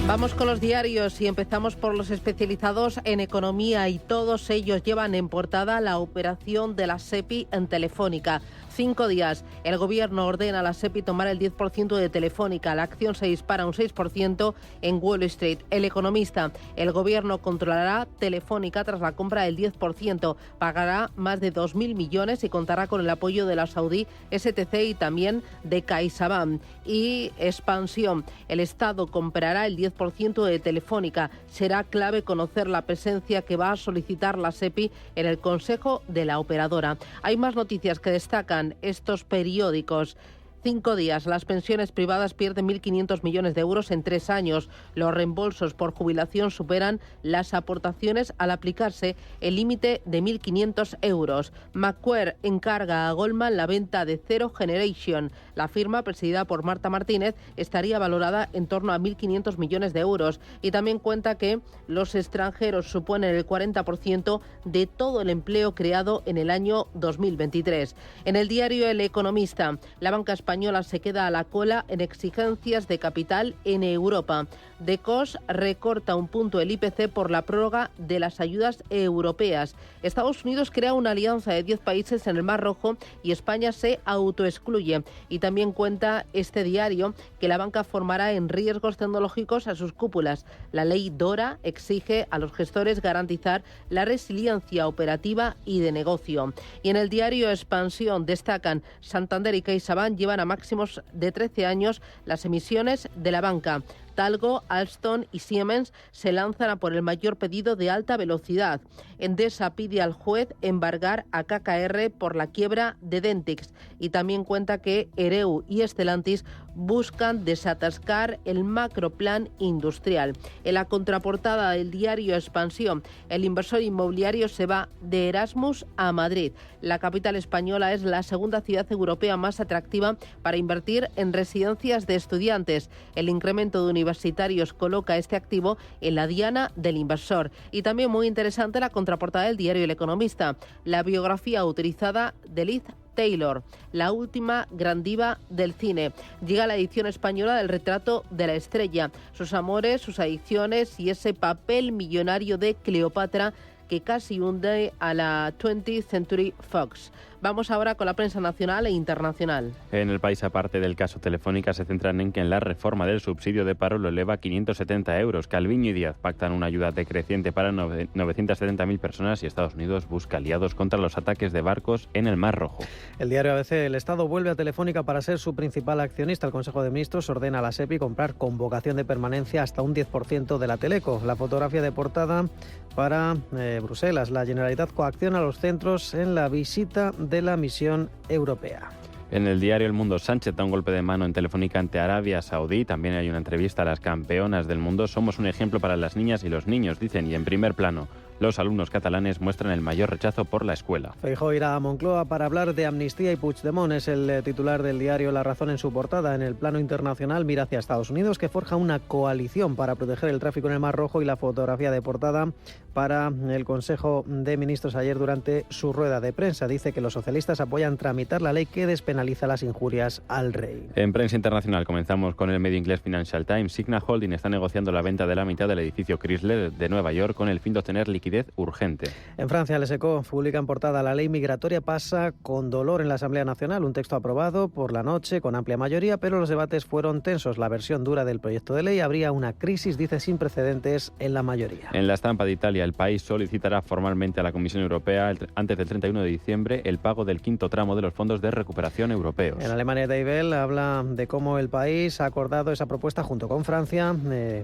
Vamos con los diarios y empezamos por los especializados en economía y todos ellos llevan en portada la operación de la SEPI en Telefónica. 5 días. El gobierno ordena a la SEPI tomar el 10% de Telefónica. La acción se dispara un 6% en Wall Street. El economista. El gobierno controlará Telefónica tras la compra del 10%. Pagará más de 2.000 millones y contará con el apoyo de la saudí STC y también de CaixaBank. Y expansión. El Estado comprará el 10% de Telefónica. Será clave conocer la presencia que va a solicitar la SEPI en el Consejo de la operadora. Hay más noticias que destacan estos periódicos. 5 días. Las pensiones privadas pierden 1.500 millones de euros en 3 años. Los reembolsos por jubilación superan las aportaciones al aplicarse el límite de 1.500 euros. Macquarie encarga a Goldman la venta de Zero Generation. La firma, presidida por Marta Martínez, estaría valorada en torno a 1.500 millones de euros. Y también cuenta que los extranjeros suponen el 40% de todo el empleo creado en el año 2023. En el diario El Economista, la banca española se queda a la cola en exigencias de capital en Europa. Decos recorta un punto el IPC por la prórroga de las ayudas europeas. Estados Unidos crea una alianza de 10 países en el Mar Rojo y España se autoexcluye. Y también cuenta este diario que la banca formará en riesgos tecnológicos a sus cúpulas. La ley DORA exige a los gestores garantizar la resiliencia operativa y de negocio. Y en el diario Expansión destacan Santander y CaixaBank llevan a máximos de 13 años las emisiones de la banca. Talgo, Alstom y Siemens se lanzan a por el mayor pedido de alta velocidad. Endesa pide al juez embargar a KKR por la quiebra de Dentix. Y también cuenta que Ereu y Stellantis buscan desatascar el macroplan industrial. En la contraportada del diario Expansión, el inversor inmobiliario se va de Erasmus a Madrid. La capital española es la segunda ciudad europea más atractiva para invertir en residencias de estudiantes. El incremento de universitarios coloca este activo en la diana del inversor. Y también muy interesante la contraportada del diario El Economista, la biografía autorizada de Liz Taylor, la última gran diva del cine. Llega la edición española del Retrato de la Estrella, sus amores, sus adicciones y ese papel millonario de Cleopatra que casi hunde a la 20th Century Fox. Vamos ahora con la prensa nacional e internacional. En El País, aparte del caso Telefónica, se centran en que en la reforma del subsidio de paro lo eleva a 570 euros. Calviño y Díaz pactan una ayuda decreciente para 970.000 personas y Estados Unidos busca aliados contra los ataques de barcos en el Mar Rojo. El diario ABC, el Estado vuelve a Telefónica para ser su principal accionista. El Consejo de Ministros ordena a la SEPI comprar con vocación de permanencia hasta un 10% de la Teleco. La fotografía de portada para Bruselas. La Generalitat coacciona a los centros en la visita de la misión europea. En el diario El Mundo, Sánchez da un golpe de mano en Telefónica ante Arabia Saudí. También hay una entrevista a las campeonas del mundo. Somos un ejemplo para las niñas y los niños, dicen. Y en primer plano, los alumnos catalanes muestran el mayor rechazo por la escuela. Feijóo irá a Moncloa para hablar de amnistía y Puigdemont. Es el titular del diario La Razón en su portada. En el plano internacional mira hacia Estados Unidos, que forja una coalición para proteger el tráfico en el Mar Rojo, y la fotografía de portada para el Consejo de Ministros ayer durante su rueda de prensa. Dice que los socialistas apoyan tramitar la ley que despenaliza las injurias al rey. En prensa internacional comenzamos con el medio inglés Financial Times. Signa Holding está negociando la venta de la mitad del edificio Chrysler de Nueva York con el fin de obtener liquidez urgente. En Francia, Les Echos publica en portada: la ley migratoria pasa con dolor en la Asamblea Nacional. Un texto aprobado por la noche con amplia mayoría, pero los debates fueron tensos. La versión dura del proyecto de ley habría una crisis, dice, sin precedentes en la mayoría. En la estampa de Italia, El País solicitará formalmente a la Comisión Europea antes del 31 de diciembre el pago del quinto tramo de los fondos de recuperación europeos. En Alemania, Deibel habla de cómo el país ha acordado esa propuesta junto con Francia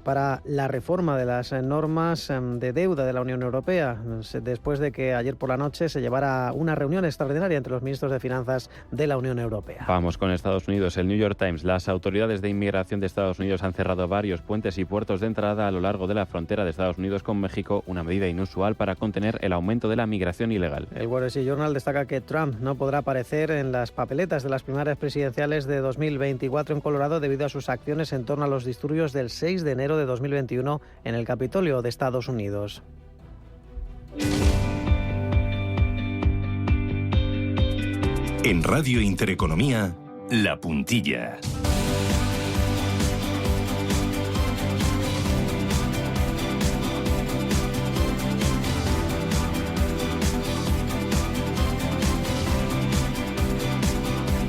para la reforma de las normas de deuda de la Unión Europea, después de que ayer por la noche se llevara una reunión extraordinaria entre los ministros de Finanzas de la Unión Europea. Vamos con Estados Unidos. El New York Times. Las autoridades de inmigración de Estados Unidos han cerrado varios puentes y puertos de entrada a lo largo de la frontera de Estados Unidos con México, una medida inusual para contener el aumento de la migración ilegal. El Wall Street Journal destaca que Trump no podrá aparecer en las papeletas de las primarias presidenciales de 2024 en Colorado debido a sus acciones en torno a los disturbios del 6 de enero de 2021 en el Capitolio de Estados Unidos. En Radio Intereconomía, La Puntilla.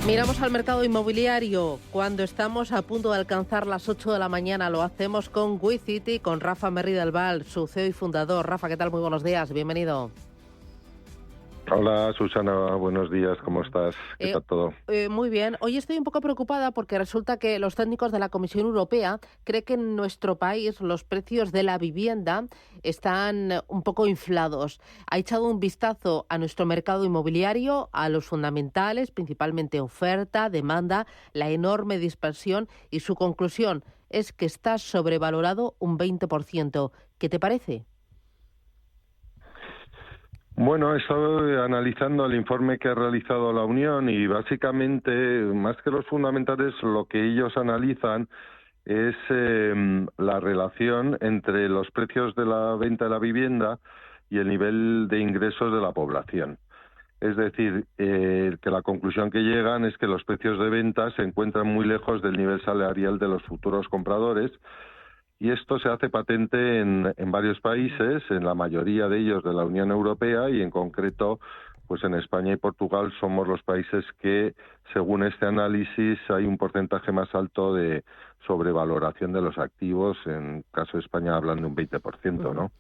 Miramos al mercado inmobiliario cuando estamos a punto de alcanzar las 8 de la mañana. Lo hacemos con WeCity, con Rafa Merri del Val, su CEO y fundador. Rafa, ¿qué tal? Muy buenos días, bienvenido. Hola Susana, buenos días, ¿cómo estás? ¿Qué tal todo? Muy bien. Hoy estoy un poco preocupada porque resulta que los técnicos de la Comisión Europea creen que en nuestro país los precios de la vivienda están un poco inflados. Ha echado un vistazo a nuestro mercado inmobiliario, a los fundamentales, principalmente oferta, demanda, la enorme dispersión, y su conclusión es que está sobrevalorado un 20%. ¿Qué te parece? Bueno, he estado analizando el informe que ha realizado la Unión y básicamente, más que los fundamentales, lo que ellos analizan es la relación entre los precios de la venta de la vivienda y el nivel de ingresos de la población. Es decir, que la conclusión que llegan es que los precios de venta se encuentran muy lejos del nivel salarial de los futuros compradores. Y esto se hace patente en varios países, en la mayoría de ellos de la Unión Europea, y en concreto, pues en España y Portugal somos los países que, según este análisis, hay un porcentaje más alto de sobrevaloración de los activos. En caso de España hablan de un 20%, ¿no?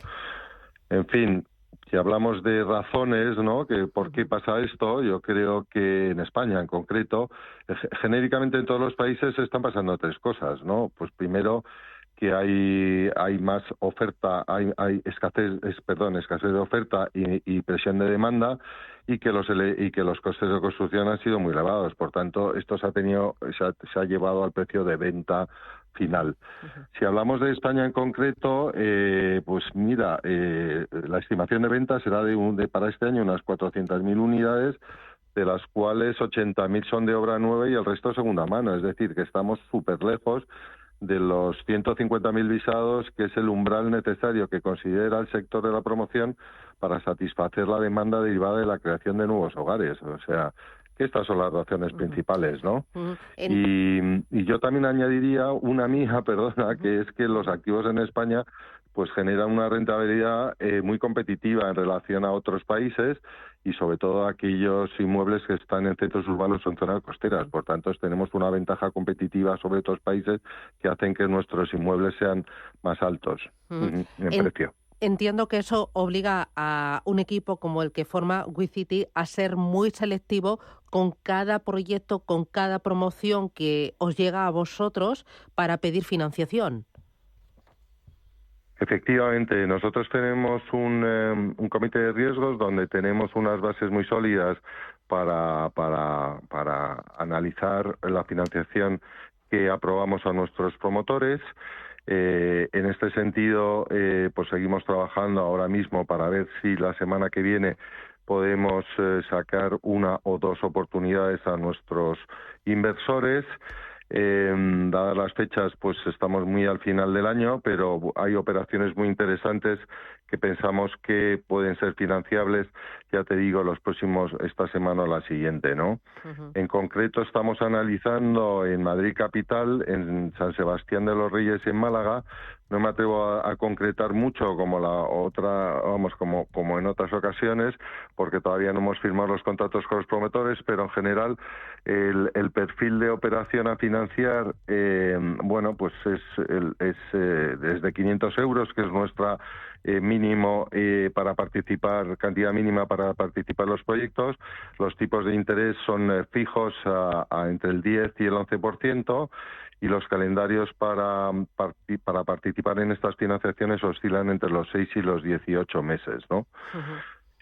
En fin, si hablamos de razones, ¿no?, que por qué pasa esto, yo creo que en España en concreto, genéricamente en todos los países están pasando tres cosas, ¿no? Pues primero, que hay más oferta, hay escasez de oferta y presión de demanda, y que los costes de construcción han sido muy elevados. Por tanto, esto se ha llevado al precio de venta final. Si hablamos de España en concreto, pues mira, la estimación de venta será para este año unas 400.000 unidades, de las cuales 80.000 son de obra nueva y el resto segunda mano. Es decir, que estamos súper lejos de los 150.000 visados, que es el umbral necesario que considera el sector de la promoción para satisfacer la demanda derivada de la creación de nuevos hogares. O sea, que estas son las razones principales, ¿no? Y yo también añadiría una mía, que es que los activos en España pues generan una rentabilidad muy competitiva en relación a otros países, y sobre todo aquellos inmuebles que están en centros urbanos o en zonas costeras. Por tanto, tenemos una ventaja competitiva sobre otros países que hacen que nuestros inmuebles sean más altos en precio. Entiendo que eso obliga a un equipo como el que forma WeCity a ser muy selectivo con cada proyecto, con cada promoción que os llega a vosotros para pedir financiación. Efectivamente, nosotros tenemos un comité de riesgos donde tenemos unas bases muy sólidas para analizar la financiación que aprobamos a nuestros promotores. En este sentido, pues seguimos trabajando ahora mismo para ver si la semana que viene podemos sacar una o dos oportunidades a nuestros inversores. Dadas las fechas, pues estamos muy al final del año, pero hay operaciones muy interesantes que pensamos que pueden ser financiables, ya te digo, esta semana o la siguiente, ¿no? En concreto estamos analizando en Madrid Capital, en San Sebastián de los Reyes y en Málaga. No me atrevo a concretar mucho como en otras ocasiones, porque todavía no hemos firmado los contratos con los promotores, pero en general el perfil de operación a financiar, pues es desde 500 euros, que es nuestra mínimo para participar, cantidad mínima para participar en los proyectos. Los tipos de interés son fijos entre el 10 y el 11%, y los calendarios para participar en estas financiaciones oscilan entre los 6 y los 18 meses, ¿no?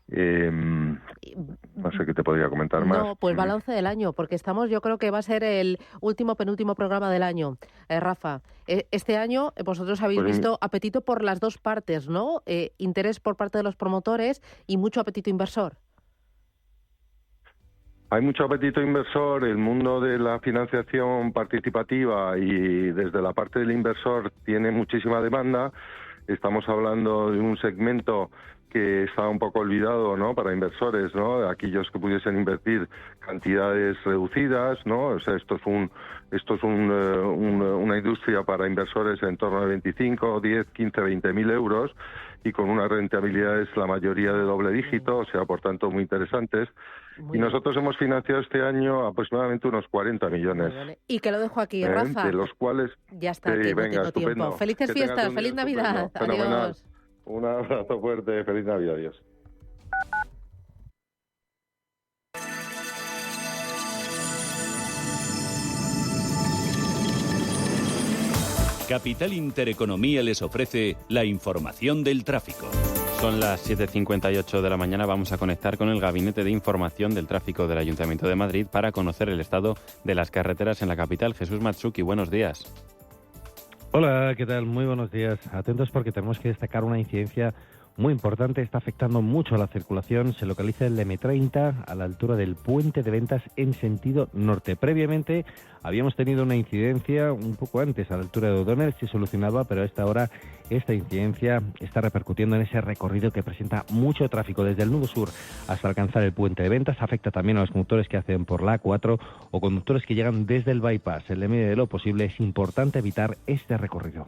No sé qué te podría comentar más. No, pues balance del año, porque yo creo que va a ser el penúltimo programa del año. Rafa, este año vosotros habéis visto apetito por las dos partes, ¿no? Interés por parte de los promotores y mucho apetito inversor. Hay mucho apetito inversor. El mundo de la financiación participativa y desde la parte del inversor tiene muchísima demanda. Estamos hablando de un segmento que está un poco olvidado, ¿no?, para inversores, ¿no?, aquellos que pudiesen invertir cantidades reducidas, ¿no? O sea, esto es una industria para inversores en torno a 25, 10, 15, 20.000 euros, y con unas rentabilidades la mayoría de doble dígito, o sea, por tanto, muy interesantes. Y nosotros hemos financiado este año aproximadamente unos 40 millones. Y que lo dejo aquí, Rafa. De los cuales... Ya está, que no tengo tiempo. Felices fiestas, feliz Navidad. Adiós. Un abrazo fuerte, feliz Navidad, adiós. Capital Intereconomía les ofrece la información del tráfico. Son las 7:58 de la mañana. Vamos a conectar con el Gabinete de Información del Tráfico del Ayuntamiento de Madrid para conocer el estado de las carreteras en la capital. Jesús Matsuki, buenos días. Hola, ¿qué tal? Muy buenos días. Atentos porque tenemos que destacar una incidencia muy importante. Está afectando mucho a la circulación. Se localiza el M30 a la altura del Puente de Ventas en sentido norte. Previamente habíamos tenido una incidencia un poco antes a la altura de O'Donnell. Se solucionaba, pero a esta hora esta incidencia está repercutiendo en ese recorrido que presenta mucho tráfico desde el nudo sur hasta alcanzar el Puente de Ventas. Afecta también a los conductores que hacen por la A4 o conductores que llegan desde el bypass. En la medida de lo posible es importante evitar este recorrido.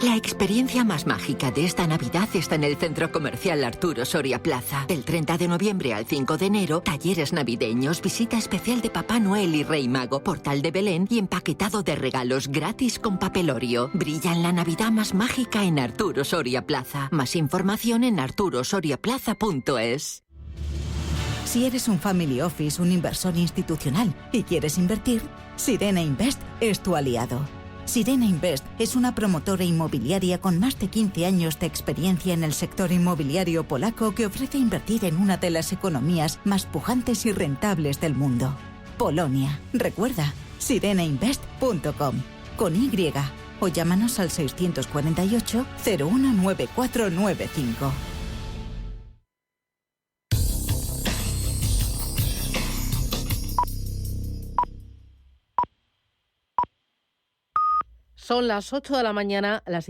La experiencia más mágica de esta Navidad está en el Centro Comercial Arturo Soria Plaza. Del 30 de noviembre al 5 de enero, talleres navideños, visita especial de Papá Noel y Rey Mago, portal de Belén y empaquetado de regalos gratis con papelorio. Brilla en la Navidad más mágica en Arturo Soria Plaza. Más información en arturosoriaplaza.es. Si eres un family office, un inversor institucional y quieres invertir, Sirena Invest es tu aliado. Sirena Invest es una promotora inmobiliaria con más de 15 años de experiencia en el sector inmobiliario polaco que ofrece invertir en una de las economías más pujantes y rentables del mundo. Polonia. Recuerda, sirenainvest.com con Y o llámanos al 648 019495. Son las 8 de la mañana, las